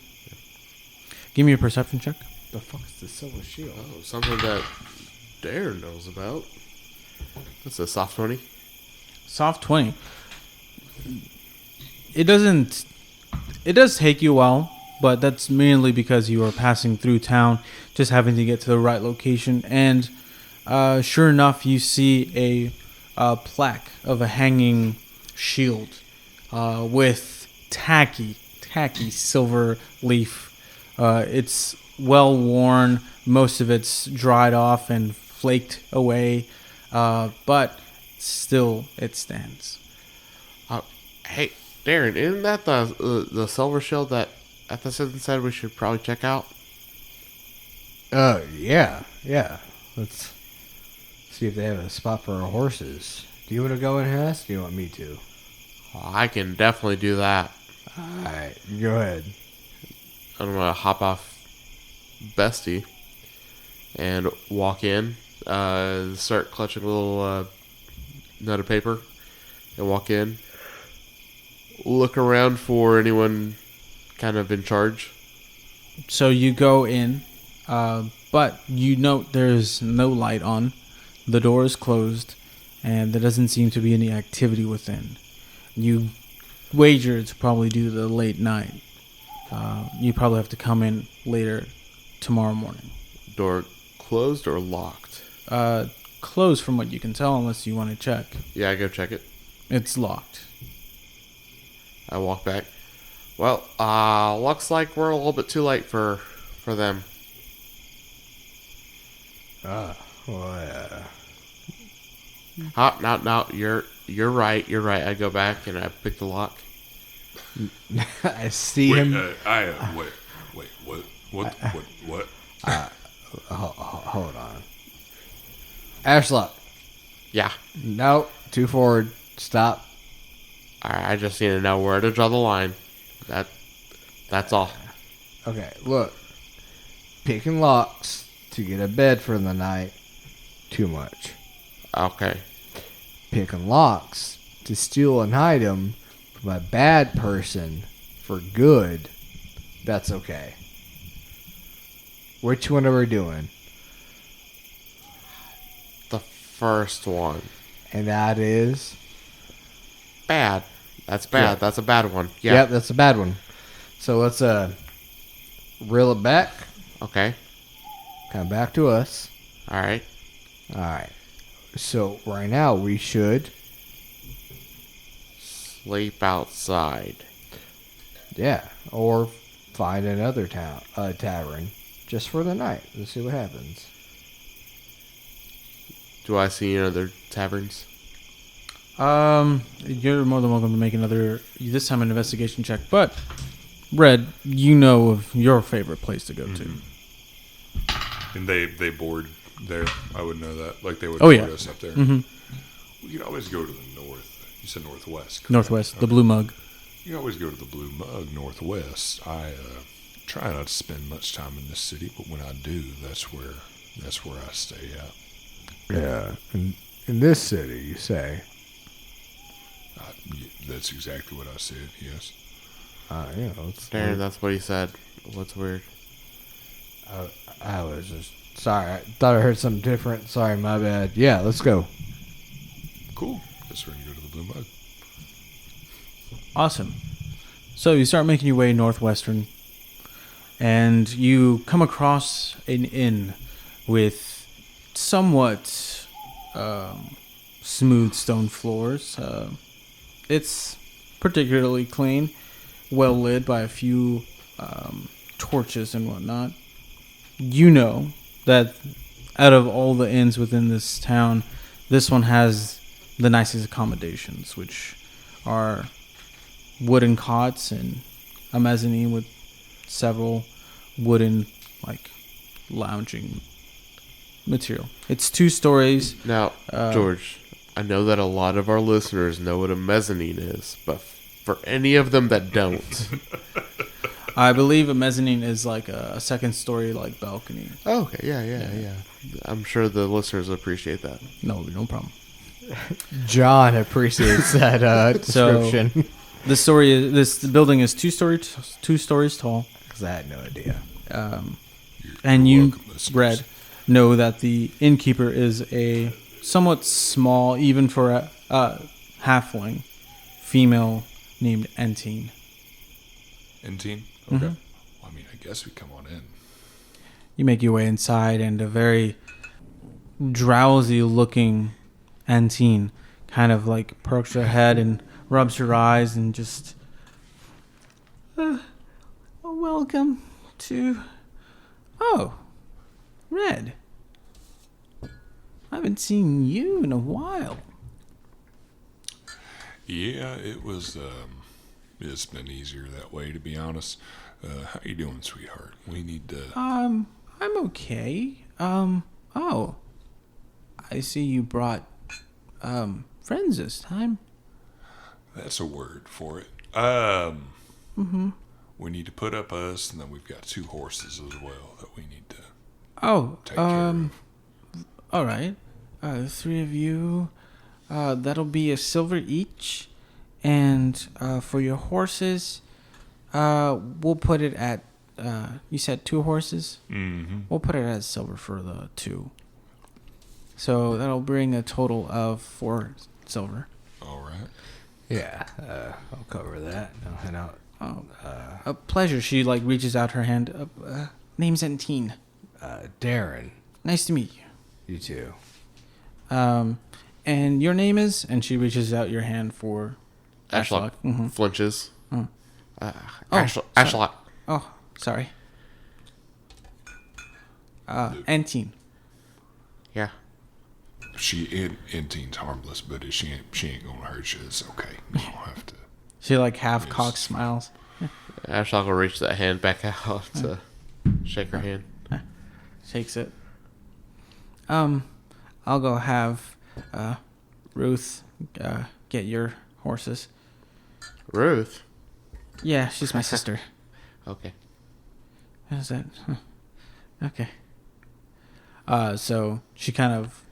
Give me a perception check. The fuck is the silver shield? Oh, something that Darren knows about. That's a soft 20. Soft 20. It does take you a while, but that's mainly because you are passing through town, just having to get to the right location. And sure enough, you see a plaque of a hanging shield with tacky silver leaf. It's well worn. Most of it's dried off and flaked away, but still it stands. Hey, Darren, isn't that the silver shield that Ethicid said we should probably check out? Yeah. Let's see if they have a spot for our horses. Do you want to go in and ask? Do you want me to? I can definitely do that. Alright, go ahead. I'm gonna hop off Bestie and walk in, start clutching a little nut of paper, and walk in. Look around for anyone kind of in charge. So you go in, but you note there's no light on. The door is closed, and there doesn't seem to be any activity within. You wager it's probably due to the late night. You probably have to come in later tomorrow morning. Door closed or locked? Closed from what you can tell, unless you want to check. Yeah, I go check it. It's locked. I walk back. Well, looks like we're a little bit too late for them. No, you're right. I go back and I pick the lock. I see him. Wait, what? Hold on. Ashlock. Yeah. No, too forward. Stop. I just need to know where to draw the line. That's all. Okay, look. Picking locks to get a bed for the night, too much. Okay. Picking locks to steal an item from a bad person for good, that's okay. Which one are we doing? The first one. And that is? Bad. That's bad. Yeah. That's a bad one. Yeah. Yep, that's a bad one. So let's reel it back. Okay. Come back to us. All right. Alright. So right now we should... Sleep outside. Yeah. Or find another tavern just for the night. Let's see what happens. Do I see any other taverns? You're more than welcome to make another, this time an investigation check. But, Red, you know of your favorite place to go to. And they board there. I would know that. Like they would Oh, board yeah. us up there. Mm-hmm. We could always go to the north. You said northwest. correct? Northwest, the Blue Mug. You can always go to the Blue Mug northwest. I try not to spend much time in this city, but when I do, that's where I stay at. Yeah. In this city, you say? That's exactly what I said. Yes. Darren, that's what he said. What's weird? I was just sorry. I thought I heard something different. Sorry, my bad. Yeah, let's go. Cool. That's where you go to the Blue Mug. Awesome. So you start making your way northwestern, and you come across an inn with somewhat smooth stone floors. It's particularly clean, well lit by a few torches and whatnot. You know that out of all the inns within this town, this one has the nicest accommodations, which are wooden cots and a mezzanine with several wooden, like, lounging material. It's 2 stories. Now, George, I know that a lot of our listeners know what a mezzanine is, but for any of them that don't... I believe a mezzanine is like a second story, like, balcony. Oh, okay, yeah. I'm sure the listeners appreciate that. No problem. John appreciates that description. This building is 2 stories tall. Because I had no idea. And you, welcome, listeners. Red, know that the innkeeper is a somewhat small, even for a halfling, female named Entine. N-Team? Mm-hmm. Okay. Well, I mean, I guess we come on in. You make your way inside, and a very drowsy-looking Entine kind of like perks her head and rubs her eyes and just... welcome to... Oh, Red. I haven't seen you in a while. Yeah, it was. It's been easier that way, to be honest. How you doing, sweetheart? We need to. I'm okay. Oh, I see you brought friends this time. That's a word for it. Mm-hmm. We need to put up us, and then we've got 2 horses as well that we need to take care of. All right. 3 of you. That'll be a silver each. And for your horses, we'll put it at, you said 2 horses? Mm-hmm. We'll put it as silver for the 2. So that'll bring a total of 4 silver. All right. Yeah, I'll cover that. I'll head out. A pleasure. She like reaches out her hand. Name's Entine. Darren. Nice to meet you. You too. And your name is? And she reaches out your hand for Ashlock Mm-hmm. flinches. Oh. Ashlock. Oh, sorry. Entine. Yeah. N-Teen's harmless, but if she ain't gonna hurt you. It's okay. You don't have to. She like half cock smiles. Ashlock will reach that hand back out to shake her hand. Shakes it. I'll go have Ruth get your horses. Ruth? Yeah, she's my sister. Okay. What is that? Huh. Okay. So she kind of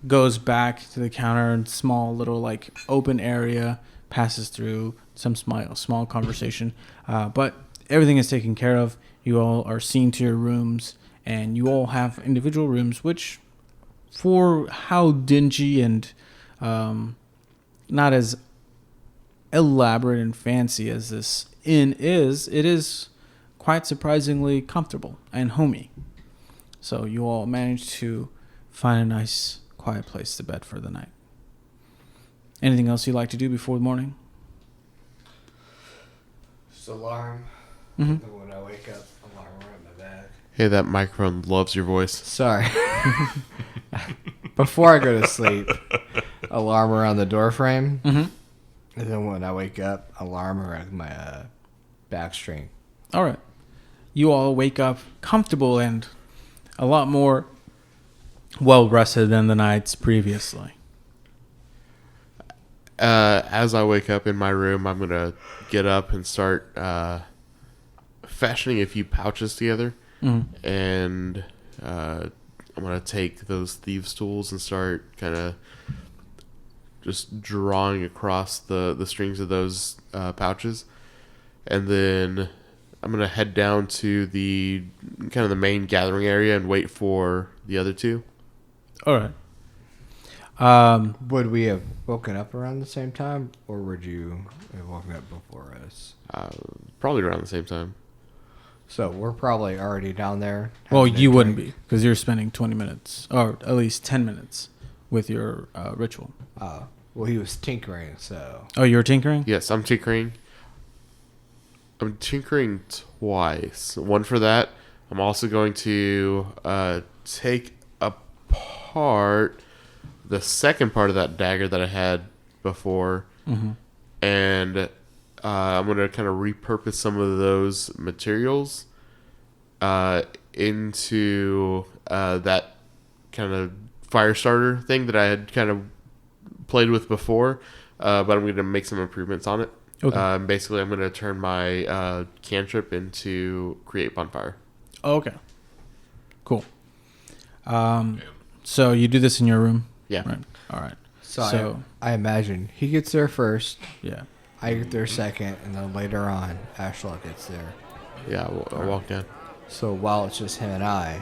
goes back to the counter and small little like open area, passes through some small conversation. But everything is taken care of. You all are seen to your rooms, and you all have individual rooms, which for how dingy and not as elaborate and fancy as this inn is, it is quite surprisingly comfortable and homey. So you all managed to find a nice, quiet place to bed for the night. Anything else you'd like to do before the morning? Just alarm. Mm-hmm. When I wake up, alarm around my bed. Hey, that microphone loves your voice. Sorry. Before I go to sleep, alarm around the door frame. Mm-hmm. And then when I wake up, alarm around my back string. All right. You all wake up comfortable and a lot more well rested than the nights previously. As I wake up in my room, I'm going to get up and start fashioning a few pouches together. Mm-hmm. And I'm going to take those thieves' tools and start kind of just drawing across the strings of those pouches. And then I'm going to head down to the kind of the main gathering area and wait for the other two. All right. Would we have woken up around the same time, or would you have woken up before us? Probably around the same time. So we're probably already down there. Well, having a you wouldn't drink. be because you're spending 20 minutes or at least 10 minutes with your ritual. Well, he was tinkering, so. Oh, you're tinkering? Yes, I'm tinkering. I'm tinkering twice. One for that. I'm also going to take apart the second part of that dagger that I had before. Mm-hmm. And I'm going to kind of repurpose some of those materials into that kind of fire starter thing that I had kind of played with before. But I'm going to make some improvements on it. Okay. Basically, I'm going to turn my cantrip into create bonfire. Oh, okay. Cool. So you do this in your room? Yeah. Right. All right. So I imagine he gets there first, yeah. I get there second, and then later on, Ashlock gets there. Yeah, I'll walk down. So while it's just him and I,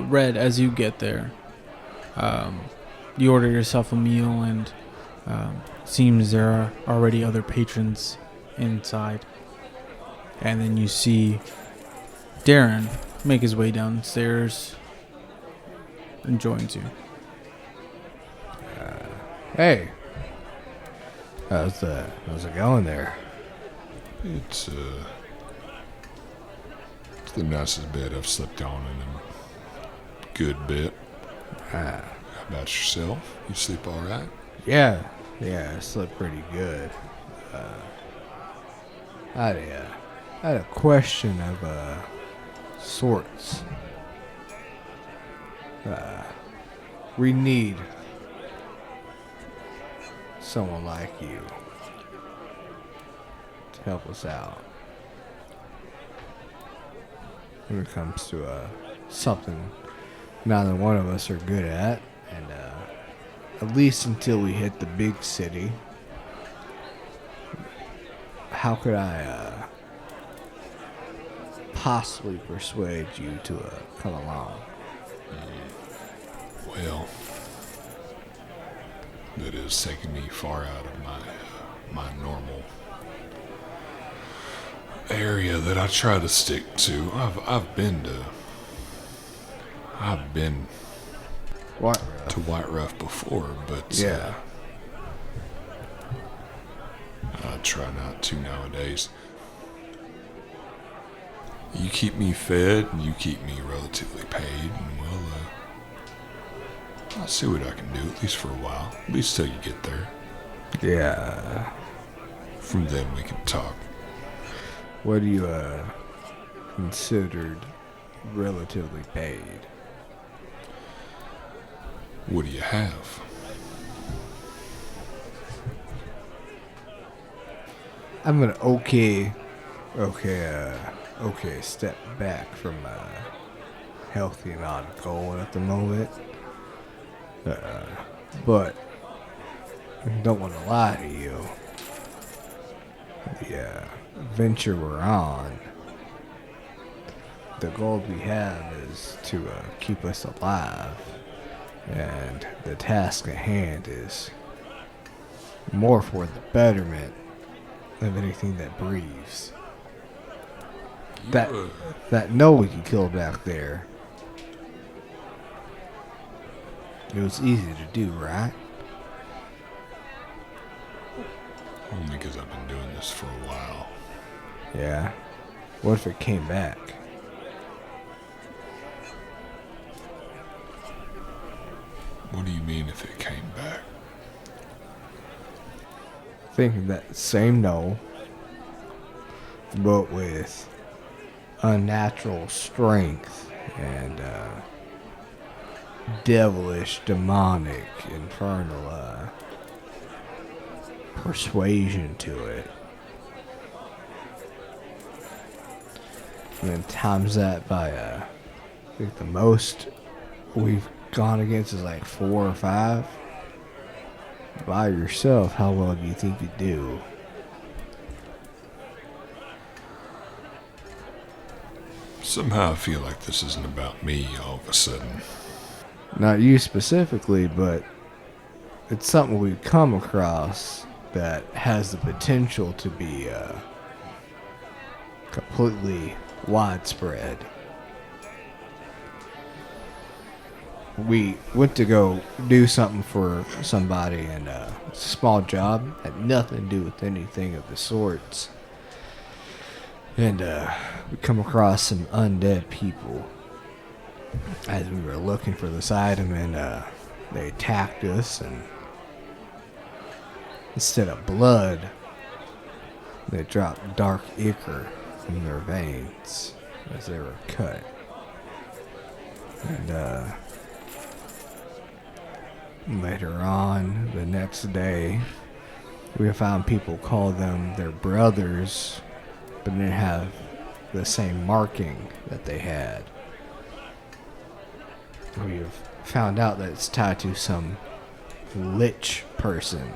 Red, as you get there, you order yourself a meal, and seems there are already other patrons inside. And then you see Darren make his way downstairs and joins you. hey, how's it going there? It's the nicest bed I've slept on in a good bit. How about yourself? You sleep all right? Yeah, I slept pretty good. I had a question of sorts. We need someone like you to help us out when it comes to something neither one of us are good at, and at least until we hit the big city. How could I possibly persuade you to come along? Well, that is taking me far out of my normal area that I try to stick to. I've been What? to White Rough before, but Yeah. I try not to nowadays. You keep me fed, and you keep me relatively paid, and I'll see what I can do, at least for a while. At least till you get there. Yeah. From then we can talk. What do you considered relatively paid? What do you have? I'm gonna okay step back from healthy and on goal at the moment. But I don't want to lie to you. The venture we're on, the goal we have is to keep us alive, and the task at hand is more for the betterment of anything that breathes. That know we can kill back there. It was easy to do, right? Only because I've been doing this for a while. Yeah. What if it came back? What do you mean if it came back? Think of that same knoll, but with unnatural strength and devilish, demonic, infernal persuasion to it. And then times that by I think the most we've gone against is like 4 or 5. By yourself, how well do you think you do? Somehow I feel like this isn't about me all of a sudden. Not you specifically, but it's something we've come across that has the potential to be completely widespread. We went to go do something for somebody, and it's a small job, had nothing to do with anything of the sorts. And we come across some undead people as we were looking for this item, and they attacked us, and instead of blood, they dropped dark ichor from their veins as they were cut. And later on, the next day, we found people call them their brothers, but didn't have the same marking that they had. We've found out that it's tied to some lich person.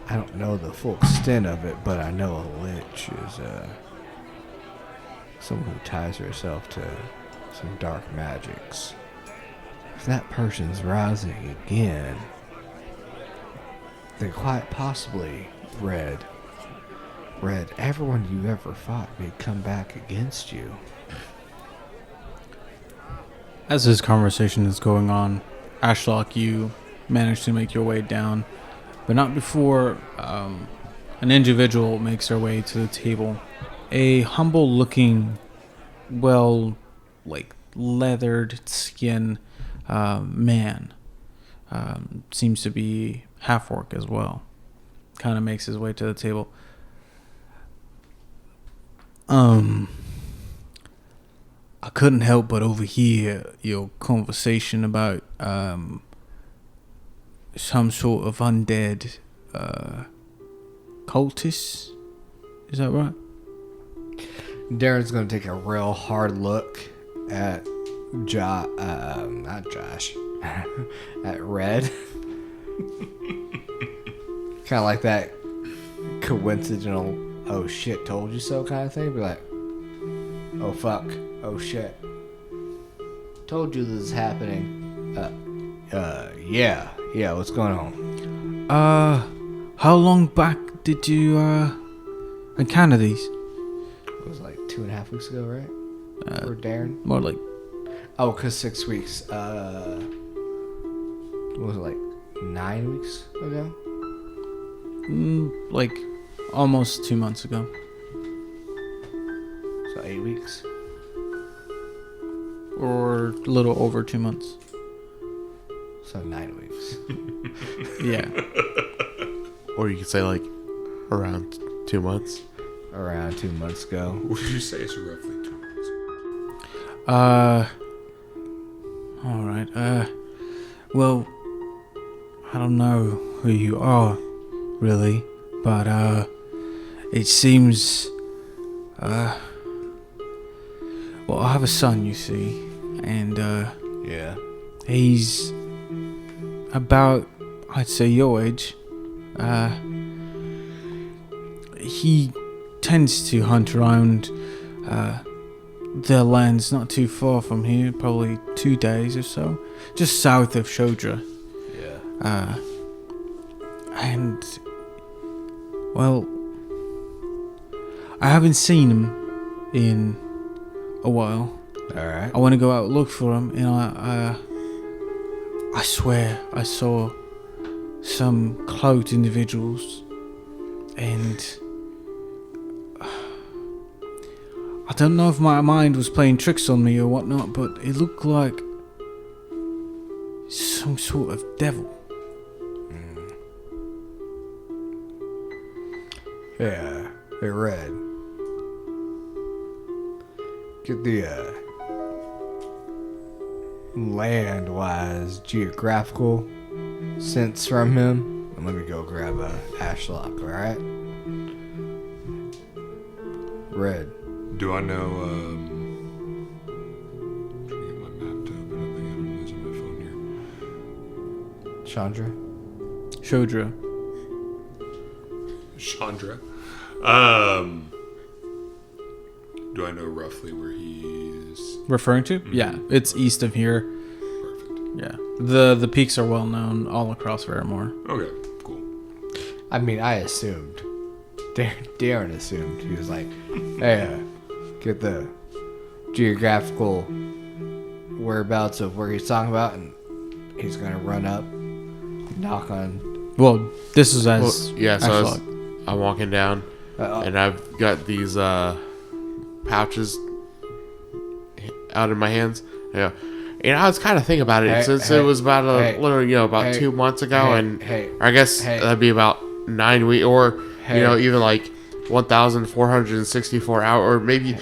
I don't know the full extent of it, but I know a lich is someone who ties herself to some dark magics. If that person's rising again, then quite possibly Red, everyone you ever fought may come back against you. As this conversation is going on, Ashlock, you manage to make your way down, but not before an individual makes their way to the table. A humble-looking, leathered skin man. Seems to be half-orc as well. Kind of makes his way to the table. I couldn't help but overhear your conversation about some sort of undead cultists. Is that right? Darren's gonna take a real hard look at not Josh, at Red. Kind of like that coincidental "oh shit, told you so" kind of thing. Be like, "Oh fuck, oh shit, told you this is happening." Yeah, what's going on? How long back did you encounter these? It was like 2.5 weeks ago, right? For Darren? More like... Oh, because 6 weeks. What was it, like 9 weeks ago? Like almost 2 months ago. So 8 weeks? Or a little over 2 months. So 9 weeks. Yeah. Or you could say like around 2 months. Around 2 months ago. Would you say it's roughly 2 months? Alright, well, I don't know who you are, really, but, it seems, well, I have a son, you see, and, Yeah. he's about, I'd say, your age. He tends to hunt around, their lands not too far from here, probably 2 days or so, just south of Shodra. Yeah. And, well, I haven't seen him in a while. Alright. I want to go out and look for him, and I swear I saw some cloaked individuals, and I don't know if my mind was playing tricks on me or whatnot, but it looked like some sort of devil. Yeah, hey, Red. Get the land-wise geographical sense from him, and let me go grab a Ashlock. All right, Red. Do I know? Trying to get my map to open. I think I'm losing my phone here. Chandra. Shodra. Chandra. Do I know roughly where he's Referring to? Yeah, it's east of here. perfect? Yeah. The peaks are well known all across Vermore. Okay, cool. I mean, I assumed. Darren assumed. He was like, hey, get the geographical whereabouts of where he's talking about, and he's going to run up, knock on. Well, this is as Yeah, so Ashlock. I'm walking down, and I've got these pouches out in my hands. Yeah, and I was kind of thinking about it since it was about about 2 months ago, I guess that'd be about 9 weeks, or even like 1,464 hours, or maybe you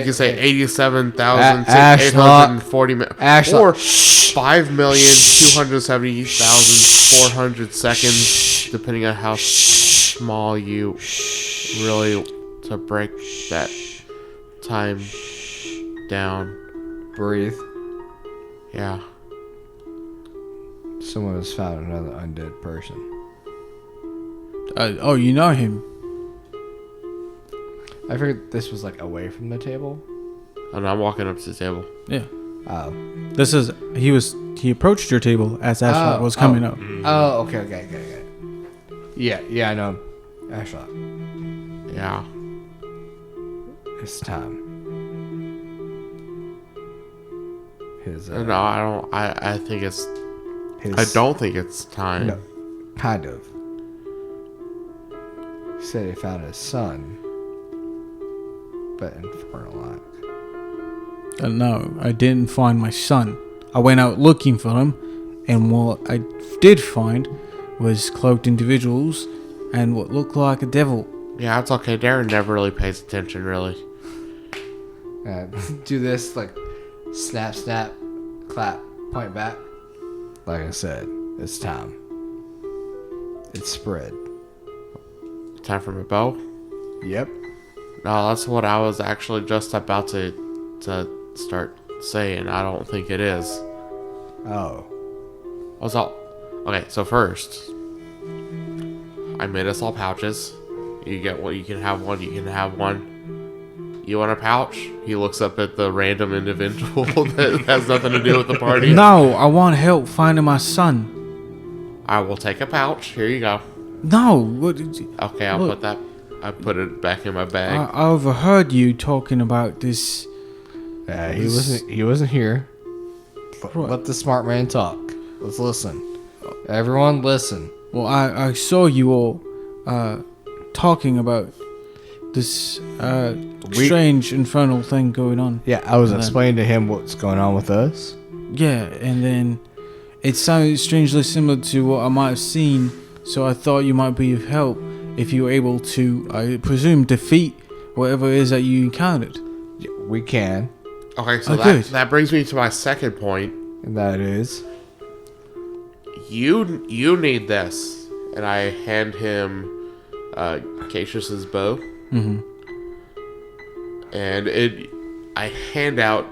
could say 87,840 minutes, or 5,270,400 seconds, depending on how small you really to break that time down. Breathe. Yeah. Someone has found another undead person. Oh, you know him. I figured this was like away from the table. And I'm walking up to the table. Yeah. Oh. This is he approached your table as Ashlock was coming up. Oh, okay. Yeah, I know him. Ashlock. Yeah. It's time. His, No, I don't. I think it's. his, I don't think it's time. No, kind of. He said he found his son, but infernal lack. No, I didn't find my son. I went out looking for him, and what I did find was cloaked individuals and what looked like a devil. Yeah, it's okay. Darren never really pays attention, really. Do this like snap, clap, point back. Like I said, it's time. It's spread. Time for my bow. Yep. No, that's what I was actually just about to start saying. I don't think it is. Oh. What's all? Okay, so first, I made us all pouches. You get what you can have one. You can have one. You want a pouch? He looks up at the random individual that has nothing to do with the party. No, I want help finding my son. I will take a pouch. Here you go. No, what did you, Okay, I'll Look. put that. I put it back in my bag. I overheard you talking about this. He wasn't here. Right. Let the smart man talk. Let's listen. Everyone listen. Well, I saw you all talking about this strange infernal thing going on. Yeah, I was And then- explaining to him what's going on with us. Yeah, and then it sounded strangely similar to what I might have seen, so I thought you might be of help if you were able to, I presume, defeat whatever it is that you encountered. We can. Okay, so Oh, good. that brings me to my second point. And that is. You need this, and I hand him Cassius's bow, Mm-hmm. and I hand out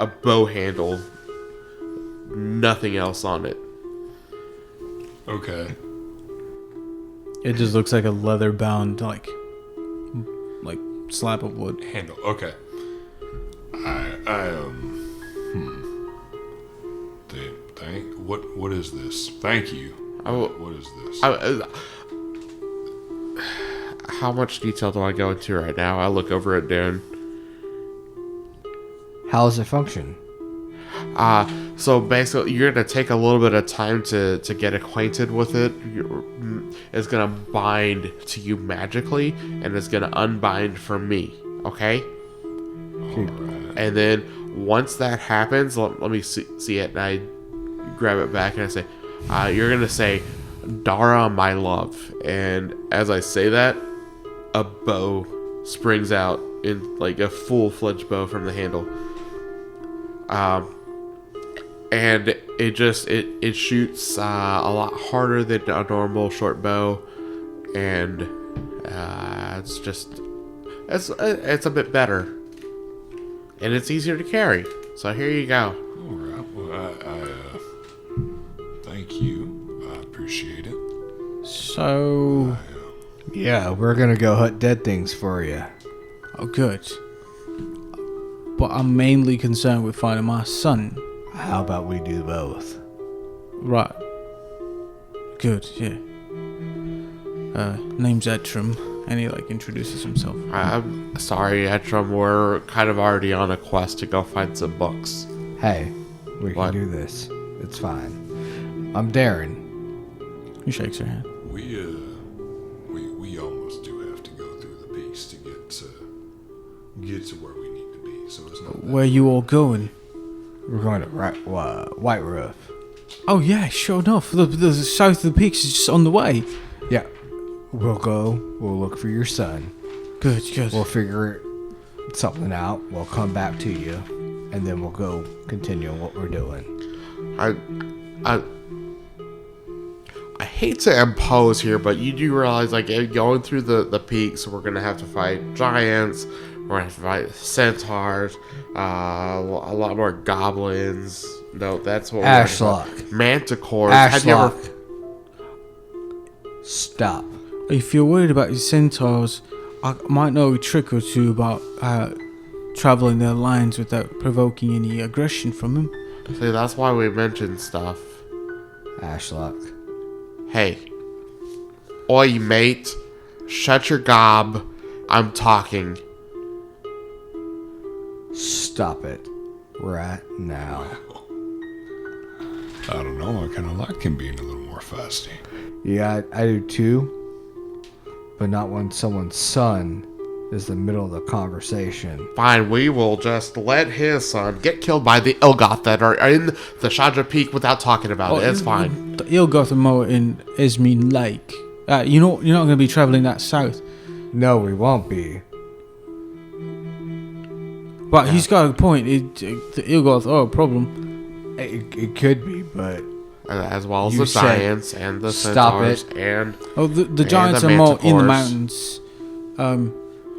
a bow handle, nothing else on it. Okay. It just looks like a leather-bound, like slab of wood. Handle. Okay. What is this? Thank you. What is this? How much detail do I go into right now? I look over at Darren. How does it function? So basically, you're gonna take a little bit of time to get acquainted with it. It's gonna bind to you magically, and it's gonna unbind from me. Okay. All right. And then once that happens, let me see it. And I grab it back and I say, you're going to say, Dara, my love. And as I say that, a bow springs out in like a full-fledged bow from the handle. And it shoots a lot harder than a normal short bow. And it's a bit better. And it's easier to carry. So here you go. All right. Well, thank you. I appreciate it. So, Yeah, we're gonna go hunt dead things for you. oh, good. But I'm mainly concerned with finding my son. How about we do both? Right. Good, yeah. Name's Etram, and he, introduces himself. I'm sorry, Etram. We're kind of already on a quest to go find some books. Hey, we What? can do this. It's fine. I'm Darren. He shakes her hand. We almost do have to go through the peaks to get to where we need to be. So it's not. Where you all going? We're going to White Roof. Oh, yeah, sure enough. The south of the peaks is just on the way. Yeah. We'll go. We'll look for your son. Good, good. We'll figure something out. We'll come back to you. And then we'll go continue what we're doing. I hate to impose here, but you do realize, going through the peaks, we're going to have to fight giants, we're going to have to fight centaurs, a lot more goblins. No, that's what we're Ashlock. Manticores. Have you ever... Ashlock. Stop. If you're worried about your centaurs, I might know a trick or two about traveling their lines without provoking any aggression from them. See, that's why we mentioned stuff. Ashlock. Hey. Oi, mate. Shut your gob. I'm talking. Stop it. Right now. I don't know. I kind of like him being a little more feisty. Yeah, I do too. But not when someone's son is the middle of the conversation. Fine, we will just let his son get killed by the Ilgoth that are in the Shadra Peak without talking about it. It's fine. The Ilgoth are more in Esmeen Lake. You're not going to be traveling that south. No, we won't be. But he's got a point. The Ilgoth are a problem. It could be, but As well as You the said giants and the stop centaurs it. and The giants are more in the mountains.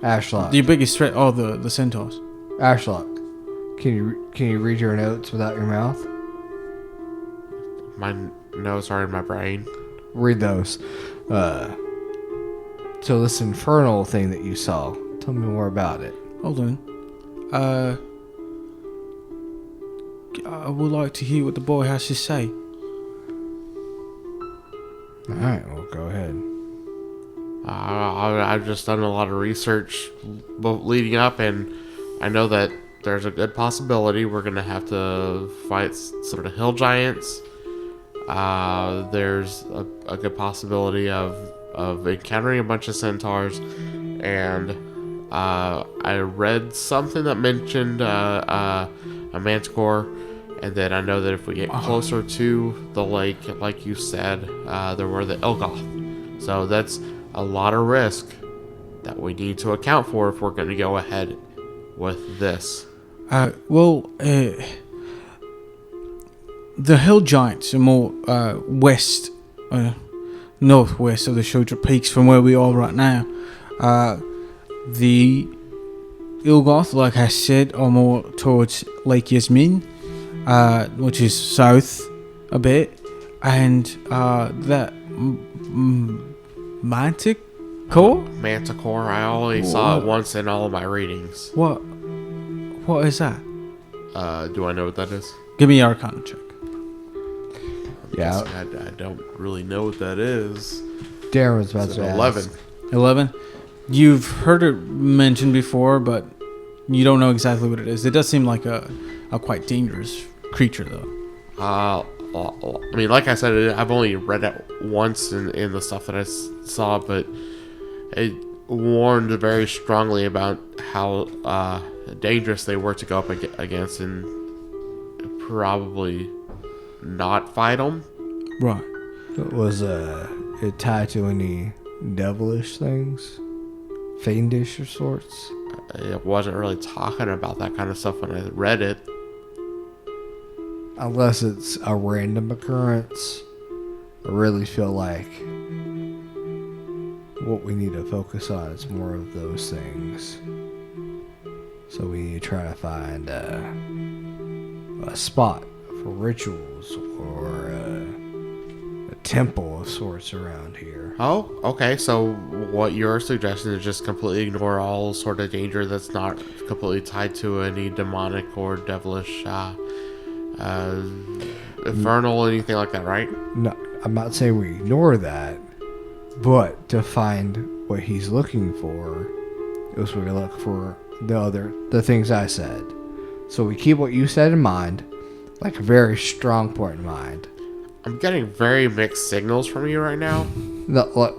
Ashlock. The biggest threat are the centaurs. Ashlock. Can you read your notes without your mouth? my notes are in my brain. Read those. So this infernal thing that you saw. Tell me more about it. Hold on. I would like to hear what the boy has to say. Alright, well, go ahead. I've just done a lot of research leading up, and I know that there's a good possibility we're going to have to fight sort of hill giants. There's a good possibility of encountering a bunch of centaurs, and I read something that mentioned a manticore, and then I know that if we get closer to the lake, like you said, there were the Ilgoth. So that's a lot of risk that we need to account for if we're going to go ahead with this. The hill giants are more northwest of the Shodra Peaks from where we are right now. The Ilgoth, like I said, are more towards Lake Yasmin, which is south a bit, and that Manticore? Manticore, I only saw it once in all of my readings. What is that? Do I know what that is? Give me your Arcana check. Yeah. I don't really know what that is. Darren was about It's to an ask. 11. 11. You've heard it mentioned before, but you don't know exactly what it is. It does seem like a quite dangerous creature, though. I mean, like I said, I've only read it once in the stuff that I saw, but it warned very strongly about how dangerous they were to go up against, and probably not fight them. Right. Was it tied to any devilish things? Fiendish of sorts? It wasn't really talking about that kind of stuff when I read it. Unless it's a random occurrence, I really feel like what we need to focus on is more of those things. So we need to try to find a spot for rituals or a temple of sorts around here. Oh, okay. So what you're suggesting is just completely ignore all sort of danger that's not completely tied to any demonic or devilish, infernal, anything like that, right? No, I'm not saying we ignore that, but to find what he's looking for is we look for the things I said. So we keep what you said in mind, like a very strong point in mind. I'm getting very mixed signals from you right now.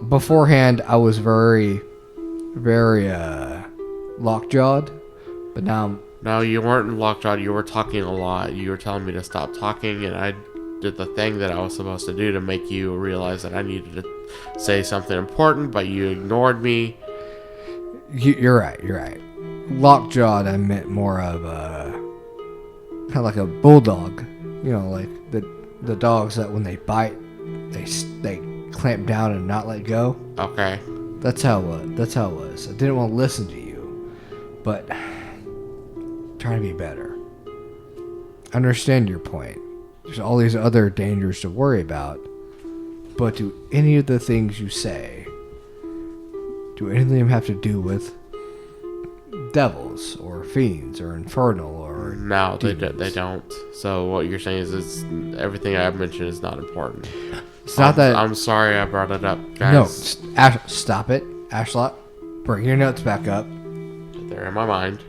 Beforehand, I was very, very lockjawed, but now No, you weren't lockjawed. You were talking a lot. You were telling me to stop talking, and I did the thing that I was supposed to do to make you realize that I needed to say something important, but you ignored me. You're right. Lockjawed, I meant more of kind of like a bulldog. You know, like the dogs that when they bite, they clamp down and not let go. Okay. That's how it was. I didn't want to listen to you, but trying to be better. I understand your point. There's all these other dangers to worry about, but do any of the things you say, do any of them have to do with devils or fiends or infernal or No, they demons? don't. So what you're saying is everything I mentioned is not important. It's not that. I'm sorry I brought it up, No, guys. stop it, Ashlock. Bring your notes back up. They're in my mind.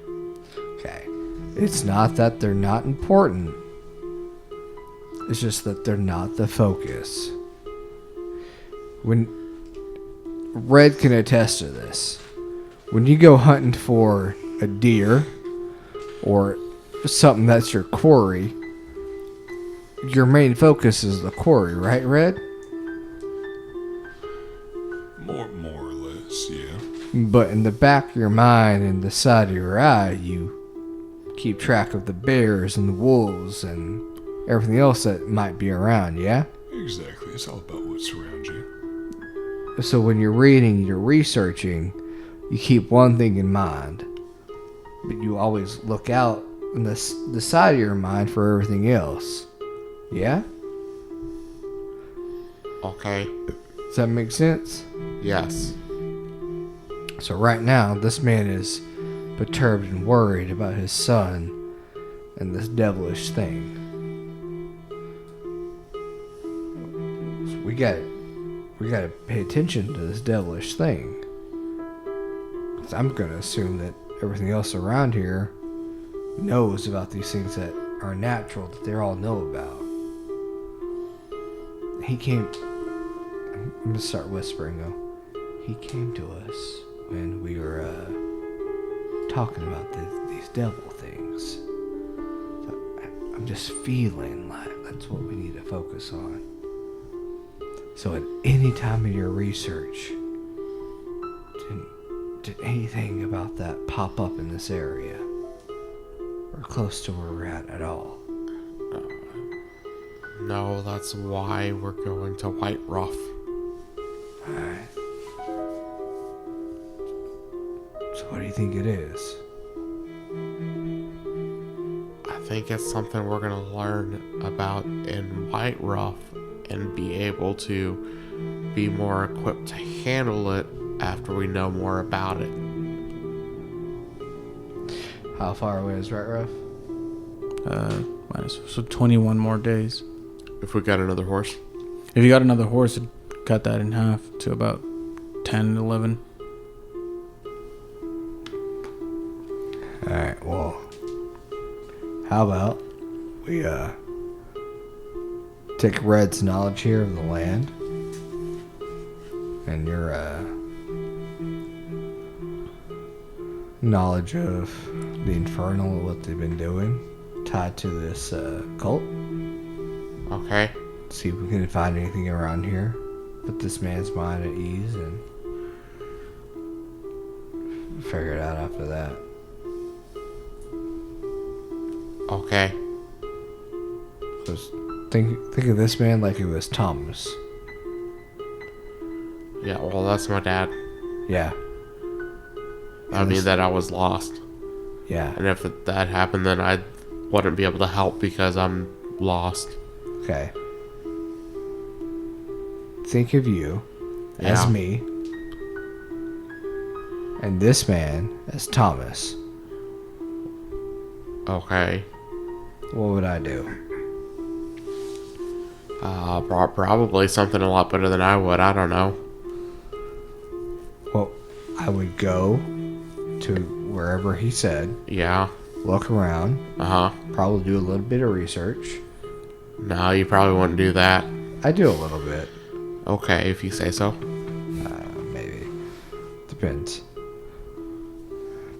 Okay. It's not that they're not important. It's just that they're not the focus. When Red can attest to this. When you go hunting for a deer or something that's your quarry, your main focus is the quarry, right, Red? More or less, yeah. But in the back of your mind and the side of your eye, you keep track of the bears and the wolves and everything else that might be around, yeah? Exactly. It's all about what's around you. So when you're reading, you're researching, you keep one thing in mind, but you always look out in the side of your mind for everything else. Yeah? Okay. Does that make sense? Yes. So right now, this man is perturbed and worried about his son and this devilish thing. So we gotta pay attention to this devilish thing. 'Cause I'm gonna assume that everything else around here knows about these things that are natural, that they all know about. He came... I'm gonna start whispering though. He came to us when we were talking about these devil things. So I'm just feeling like that's what we need to focus on. So at any time of your research, did anything about that pop up in this area? Or close to where we're at all? No, that's why we're going to White Ruff. Alright. So what do you think it is? I think it's something we're going to learn about in White Ruff and be able to be more equipped to handle it after we know more about it. How far away is Right Ruff? So 21 more days. If we got another horse. If you got another horse, it'd cut that in half to about 10, 11. Alright, well, how about we take Red's knowledge here of the land and your knowledge of the infernal and what they've been doing tied to this cult. Okay. See if we can find anything around here. Put this man's mind at ease and figure it out after that. Okay. Just think of this man like he was Thomas. Yeah, well, that's my dad. Yeah. That mean that I was lost. Yeah. And if that happened, then I wouldn't be able to help because I'm lost. Okay. Think of you as Yeah. me, and this man as Thomas. Okay. What would I do? Probably something a lot better than I would. I don't know. Well, I would go to wherever he said, Yeah. look around, Uh-huh. probably do a little bit of research. No, you probably wouldn't do that. I do a little bit. Okay, if you say so. Maybe. Depends.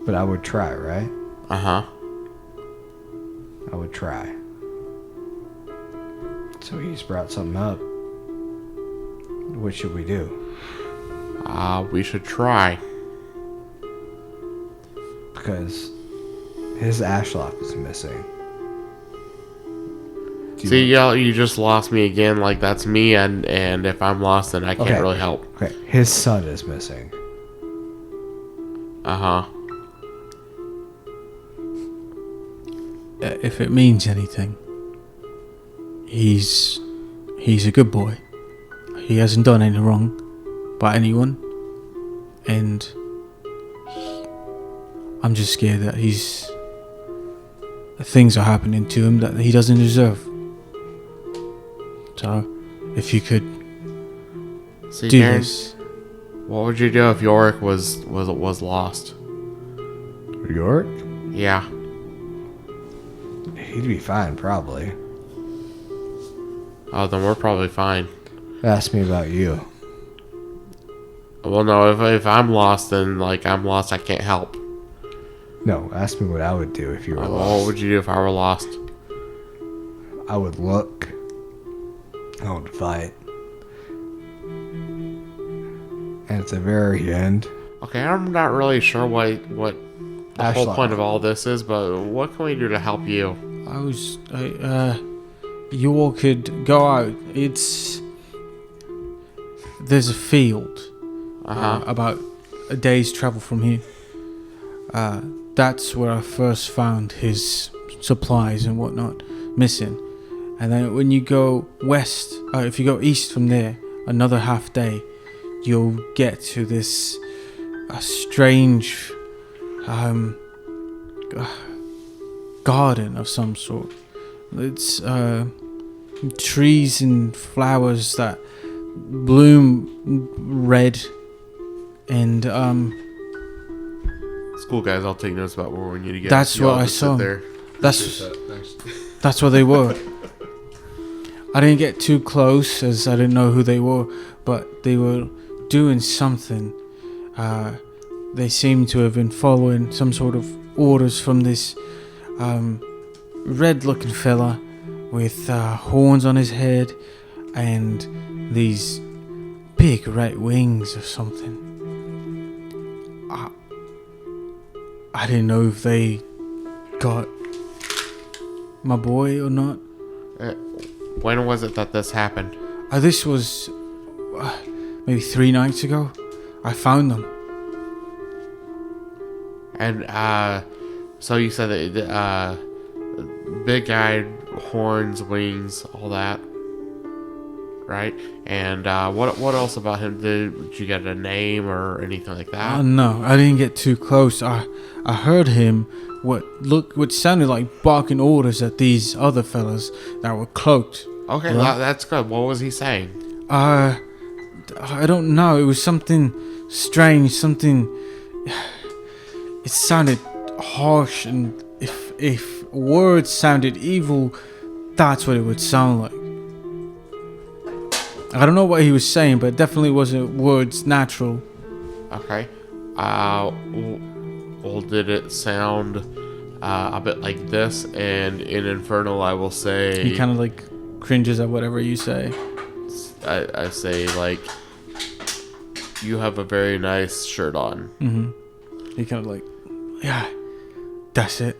But I would try, right? Uh-huh. I would try. So he's brought something up. What should we do? We should try. Because his Ashlock is missing. Do See, you just lost me again. Like, that's me, and if I'm lost, then I can't Okay. really help. Okay, his son is missing. Uh-huh. If it means anything, he's a good boy. He hasn't done any wrong by anyone, and I'm just scared that things are happening to him that he doesn't deserve. So, if you could See, do Darren, this, what would you do if Yorick was lost? York? Yeah. He'd be fine, probably. Oh, then we're probably fine. Ask me about you. Well, no, if I'm lost, then, like, I'm lost, I can't help. No, ask me what I would do if you were Well, lost. what would you do if I were lost? I would look. I would fight. And at the very end, Okay, I'm not really sure what the whole Ashlock. point of all this is, but what can we do to help you? you all could go out. There's a field about a day's travel from here. That's where I first found his supplies and whatnot missing. And then when you go west, if you go east from there, another half day, you'll get to this strange garden of some sort. It's trees and flowers that bloom red, and It's cool, guys. I'll take notes about where we need to get. That's Y'all what I just sit saw. there. That's what they were. I didn't get too close as I didn't know who they were, but they were doing something. They seemed to have been following some sort of orders from this red-looking fella with horns on his head and these big red wings or something. I didn't know if they got my boy or not. When was it that this happened? This was maybe 3 nights ago. I found them. And so you said that big guy, horns, wings, all that, right? And what else about him? Did you get a name or anything like that? No, I didn't get too close. I heard him what sounded like barking orders at these other fellas that were cloaked. Okay, Right. that's good. What was he saying? I don't know. It was something strange. Something. It sounded harsh, and if words sounded evil, that's what it would sound like. I don't know what he was saying, but it definitely wasn't words natural. Okay. Well, did it sound a bit like this? And in Infernal, I will say He kind of like cringes at whatever you say. I say, like, you have a very nice shirt on. Mm-hmm. He kind of like, yeah, that's it.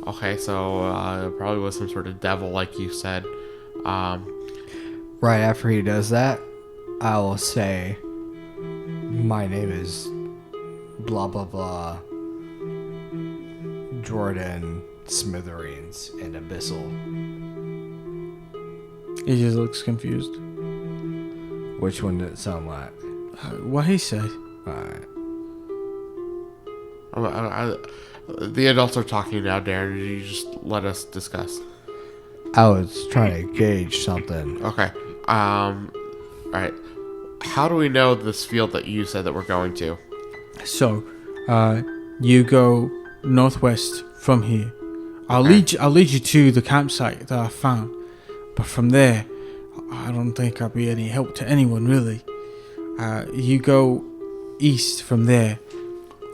Okay, so it probably was some sort of devil, like you said. Right after he does that, I will say, my name is blah blah blah Jordan Smithereens and Abyssal. He just looks confused. Which one did it sound like? What he said? Alright. The adults are talking now, Darren. You just let us discuss. I was trying to gauge something. Okay. Alright. How do we know this field that you said that we're going to? So, you go northwest from here. I'll lead you to the campsite that I found. But from there, I don't think I'll be any help to anyone, really. You go east from there.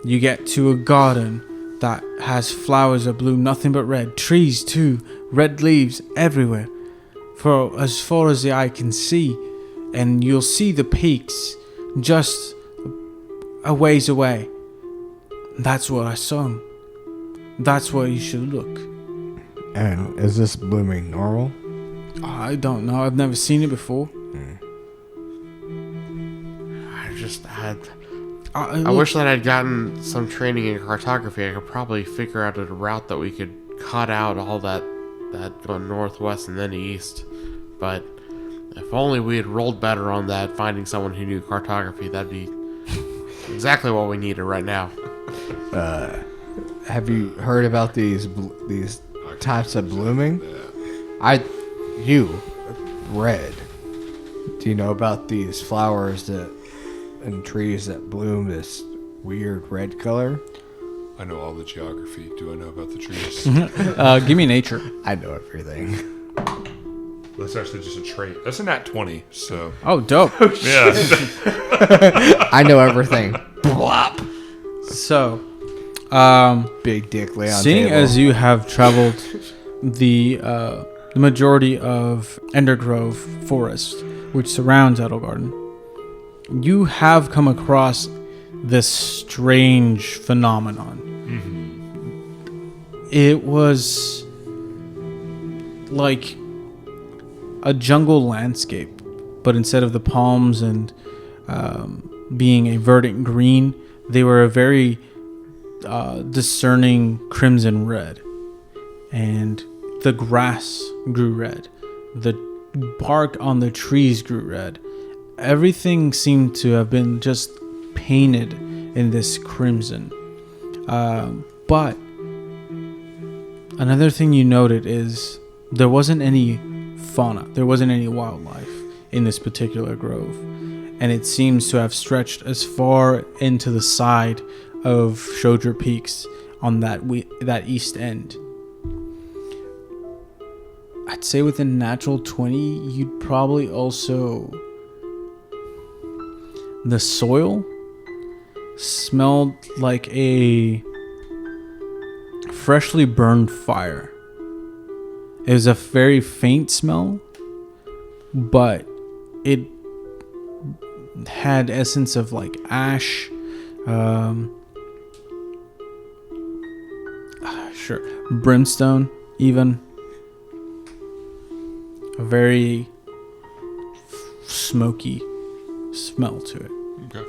You get to a garden that has flowers that bloom nothing but red. Trees, too. Red leaves everywhere. For as far as the eye can see. And you'll see the peaks just a ways away. That's what I saw. That's where you should look. And is this blooming normal? I don't know. I've never seen it before. I wish that I'd gotten some training in cartography. I could probably figure out a route that we could cut out all that going northwest and then east. But if only we had rolled better on that, finding someone who knew cartography, that'd be exactly what we needed right now. Have you heard about these types of blooming? Red. Do you know about these flowers and trees that bloom this weird red color? I know all the geography. Do I know about the trees? Give me nature. I know everything. That's actually just a trait. That's a nat 20, so... Oh, dope. Yeah. I know everything. Blop. So, Big dick lay on seeing table. as you have traveled the majority of Endergrove Forest, which surrounds Adelgarden, you have come across this strange phenomenon. Mm-hmm. It was like a jungle landscape, but instead of the palms and being a verdant green, they were a very discerning crimson red. And the grass grew red. The bark on the trees grew red. Everything seemed to have been just painted in this crimson. But another thing you noted is there wasn't any fauna. There wasn't any wildlife in this particular grove. And it seems to have stretched as far into the side of Shodra Peaks on that east end. I'd say with a natural 20, you'd probably also... The soil smelled like a freshly burned fire. It was a very faint smell, but it had essence of like ash, brimstone even. A very smoky smell to it. Okay.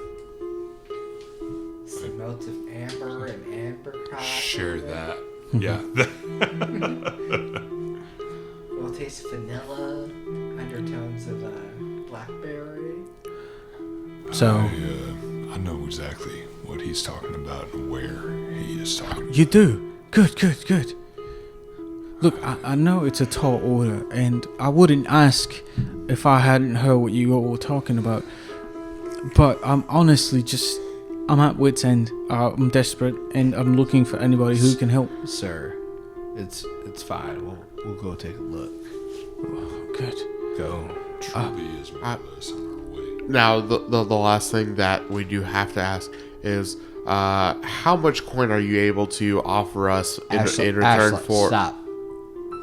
Smells of amber and apricot. Share that. Yeah. Will taste vanilla, undertones of blackberry. So I know exactly what he's talking about and where he is talking about. you do. Good. Look, I know it's a tall order, and I wouldn't ask if I hadn't heard what you all were talking about. But I'm honestly I'm at wit's end. I'm desperate, and I'm looking for anybody who can help. Sir, it's fine. We'll go take a look. Oh, good. Go. Truly is marvelous on our way. Now, the last thing that we do have to ask is, how much coin are you able to offer us in return Ashlock, for... Stop.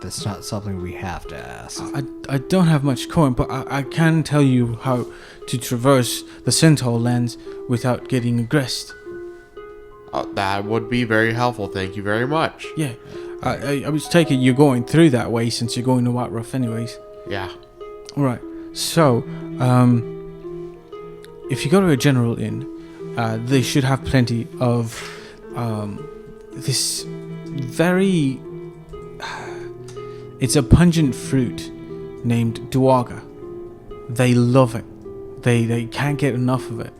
That's not something we have to ask. I don't have much coin, but I can tell you how to traverse the Centaur lands without getting aggressed. That would be very helpful. Thank you very much. Yeah. I was taking you're going through that way since you're going to White Rough anyways. Yeah. Alright. So, if you go to a general inn, they should have plenty of this very... It's a pungent fruit named duaga. They love it. They can't get enough of it.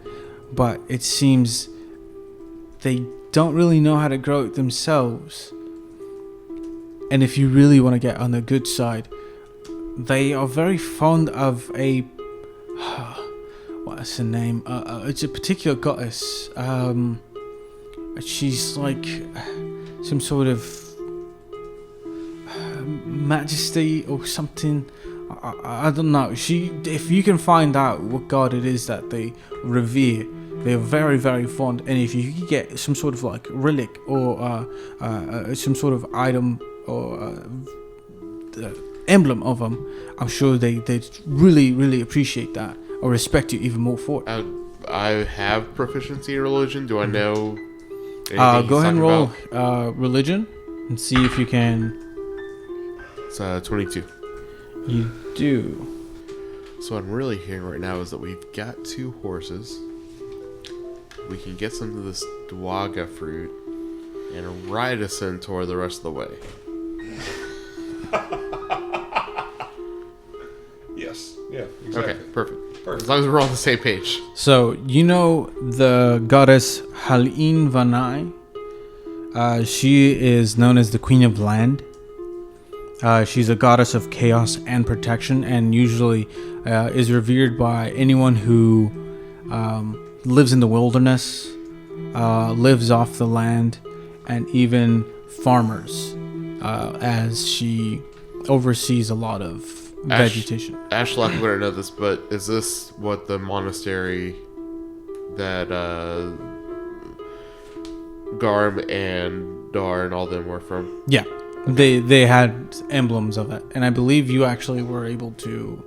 But it seems they don't really know how to grow it themselves. And if you really want to get on the good side, they are very fond of a... What's her name? It's a particular goddess. She's like some sort of majesty or something. I don't know. If you can find out what god it is that they revere, they're very, very fond. And if you could get some sort of like relic or some sort of item or emblem of them, I'm sure they'd really, really appreciate that or respect you even more for it. I have proficiency in religion. Do I know? Go ahead and roll religion and see if you can. It's 22. You do. So what I'm really hearing right now is that we've got 2 horses. We can get some of this duaga fruit and ride a centaur the rest of the way. Yes. Yeah. Exactly. Okay, perfect. As long as we're all on the same page. So, you know the goddess Halin Vanai? She is known as the Queen of Land. She's a goddess of chaos and protection, and usually is revered by anyone who lives in the wilderness, lives off the land, and even farmers, as she oversees a lot of vegetation. Ashlock wouldn't know this, but is this what the monastery that Garm and Dar and all them were from? Yeah, they had emblems of it, and I believe you actually were able to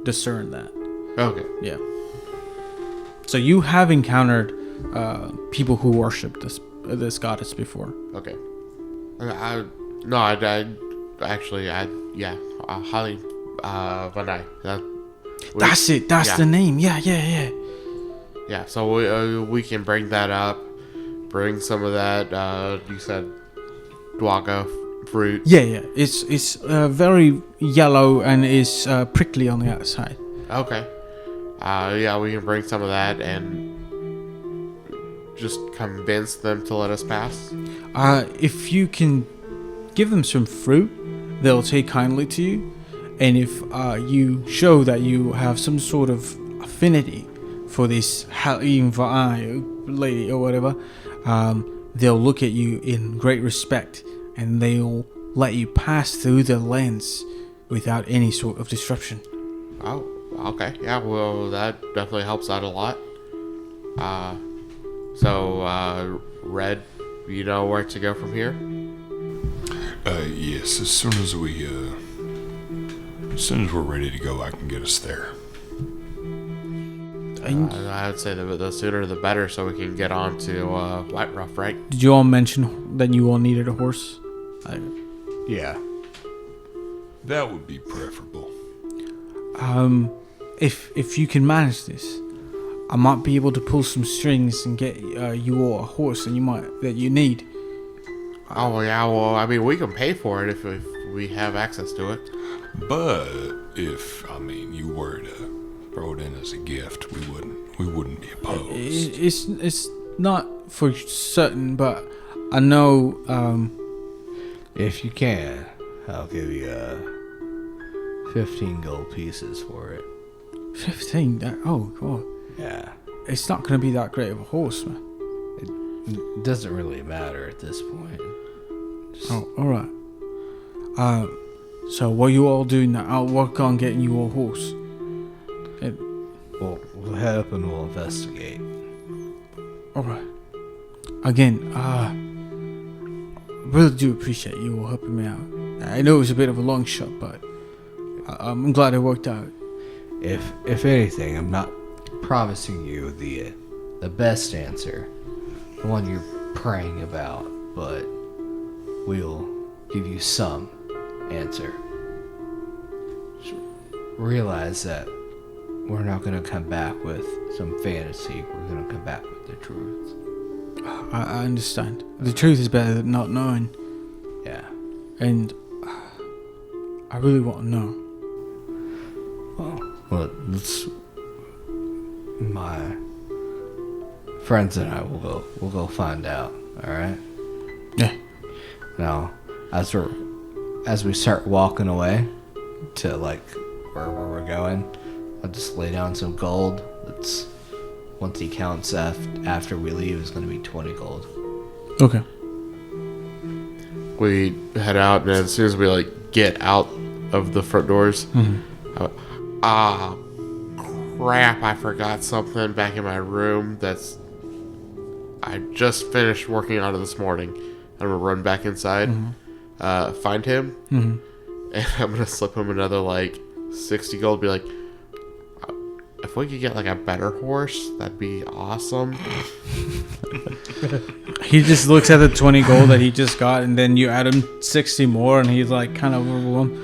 discern that. Okay. Yeah. So you have encountered people who worship this goddess before. Okay. Holly Vanai. That's it. That's the name. Yeah. Yeah. So we can bring that up. Bring some of that. You said duaga fruit. Yeah. It's very yellow and is prickly on the outside. Okay. Yeah, we can bring some of that and just convince them to let us pass. If you can give them some fruit, they'll take kindly to you. And if you show that you have some sort of affinity for this Halim Va'ai lady or whatever, they'll look at you in great respect and they'll let you pass through the lens without any sort of disruption. Oh, okay. Yeah, well, that definitely helps out a lot. So, Red, you know where to go from here? Yes, as soon as we're ready to go, I can get us there. I would say the sooner the better, so we can get on to White Rough, right? Did you all mention that you all needed a horse? Yeah. That would be preferable. If you can manage this, I might be able to pull some strings and get you all a horse that you need. Oh yeah, well, I mean, we can pay for it if we have access to it. But if you were to throw it in as a gift, we wouldn't be opposed. It's not for certain, but I know. If you can, I'll give you 15 gold pieces for it. 15. Oh god. Yeah. It's not going to be that great of a horse, man. It doesn't really matter at this point. Oh, all right. So what you all do now? I'll work on getting you a horse. We'll head up and we'll investigate. All right. Again, really do appreciate you all helping me out. I know it was a bit of a long shot, but I'm glad it worked out. If anything, I'm not promising you the best answer, the one you're praying about, but we'll give you some answer. Just realize that we're not going to come back with some fantasy. We're going to come back with the truth. I understand. The truth is better than not knowing, Yeah. and I really want to know. Well, my friends and I will go find out. All right. Yeah. Now, as we start walking away to like where we're going, I'll just lay down some gold. That's once he counts after we leave is going to be 20 gold. Okay. We head out, and as soon as we like get out of the front doors, crap! I forgot something back in my room. I just finished working on it this morning. I'm gonna run back inside, find him, and I'm gonna slip him another like 60 gold. Be like, if we could get like a better horse, that'd be awesome. He just looks at the 20 gold that he just got, and then you add him 60 more, and he's like kind of overwhelmed.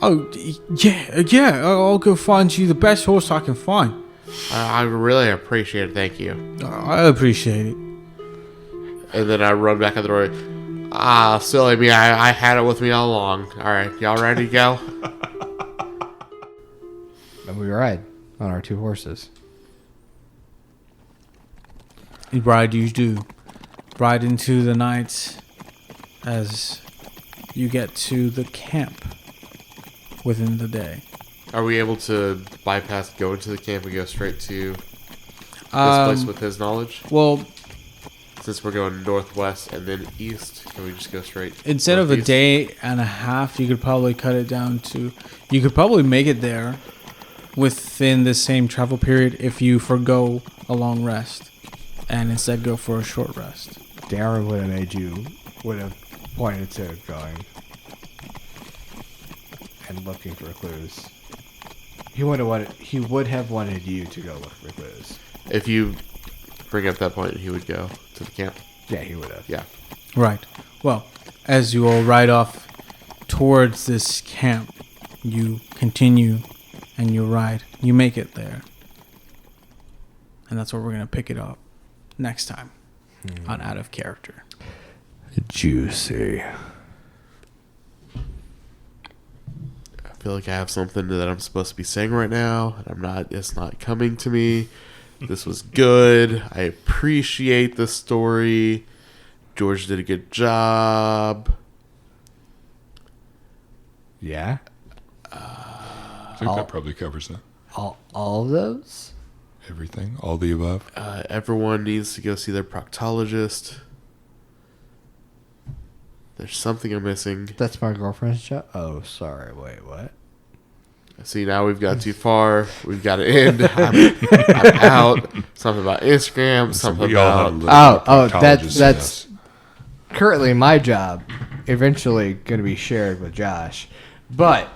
Oh, yeah, I'll go find you the best horse I can find. I really appreciate it. Thank you. I appreciate it. And then I run back out the door. Silly me. I had it with me all along. All right, y'all ready to go? And we ride on our two horses. Ride you do. Ride into the night as you get to the camp within the day. Are we able to bypass going to the camp and go straight to this place with his knowledge? Well, since we're going northwest and then east, can we just go straight? Instead of a northeast? day and a half, you could probably cut it down to... You could probably make it there within the same travel period if you forgo a long rest and instead go for a short rest. Darren would have pointed to going and looking for clues. He would have wanted you to go look for clues. If you bring up that point, he would go to the camp. Yeah, he would have. Yeah. Right. Well, as you all ride off towards this camp, you continue and you ride. You make it there. And that's where we're going to pick it up next time on Out of Character. Juicy. I feel like I have something that I'm supposed to be saying right now, and I'm not. It's not coming to me. This was good. I appreciate the story. George did a good job. Yeah. I think that probably covers that. All of those? Everything, all the above. Everyone needs to go see their proctologist. There's something I'm missing. That's my girlfriend's job? Oh, sorry. Wait, what? See, now we've got too far. We've got to end. I'm out. Something about Instagram. Something we all about... have that's currently my job. Eventually going to be shared with Josh. But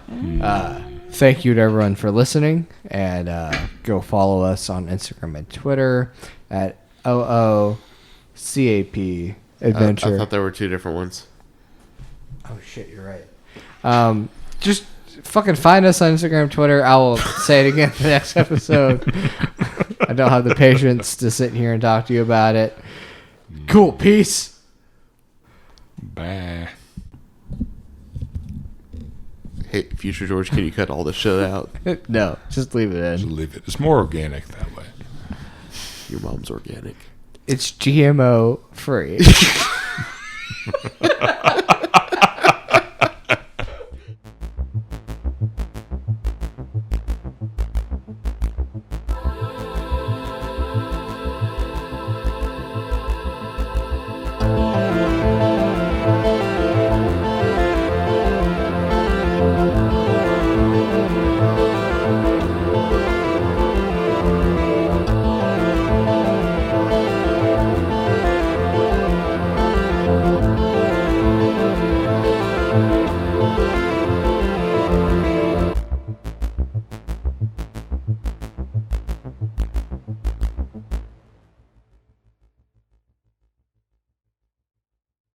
thank you to everyone for listening. And go follow us on Instagram and Twitter at OOCAP Adventure. I thought there were two different ones. Oh, shit, you're right. Just fucking find us on Instagram, Twitter. I will say it again in the next episode. I don't have the patience to sit here and talk to you about it. Cool. Peace. Bye. Hey, future George, can you cut all this shit out? No, just leave it Just in. leave it. It's more organic that way. Your mom's organic. It's GMO free.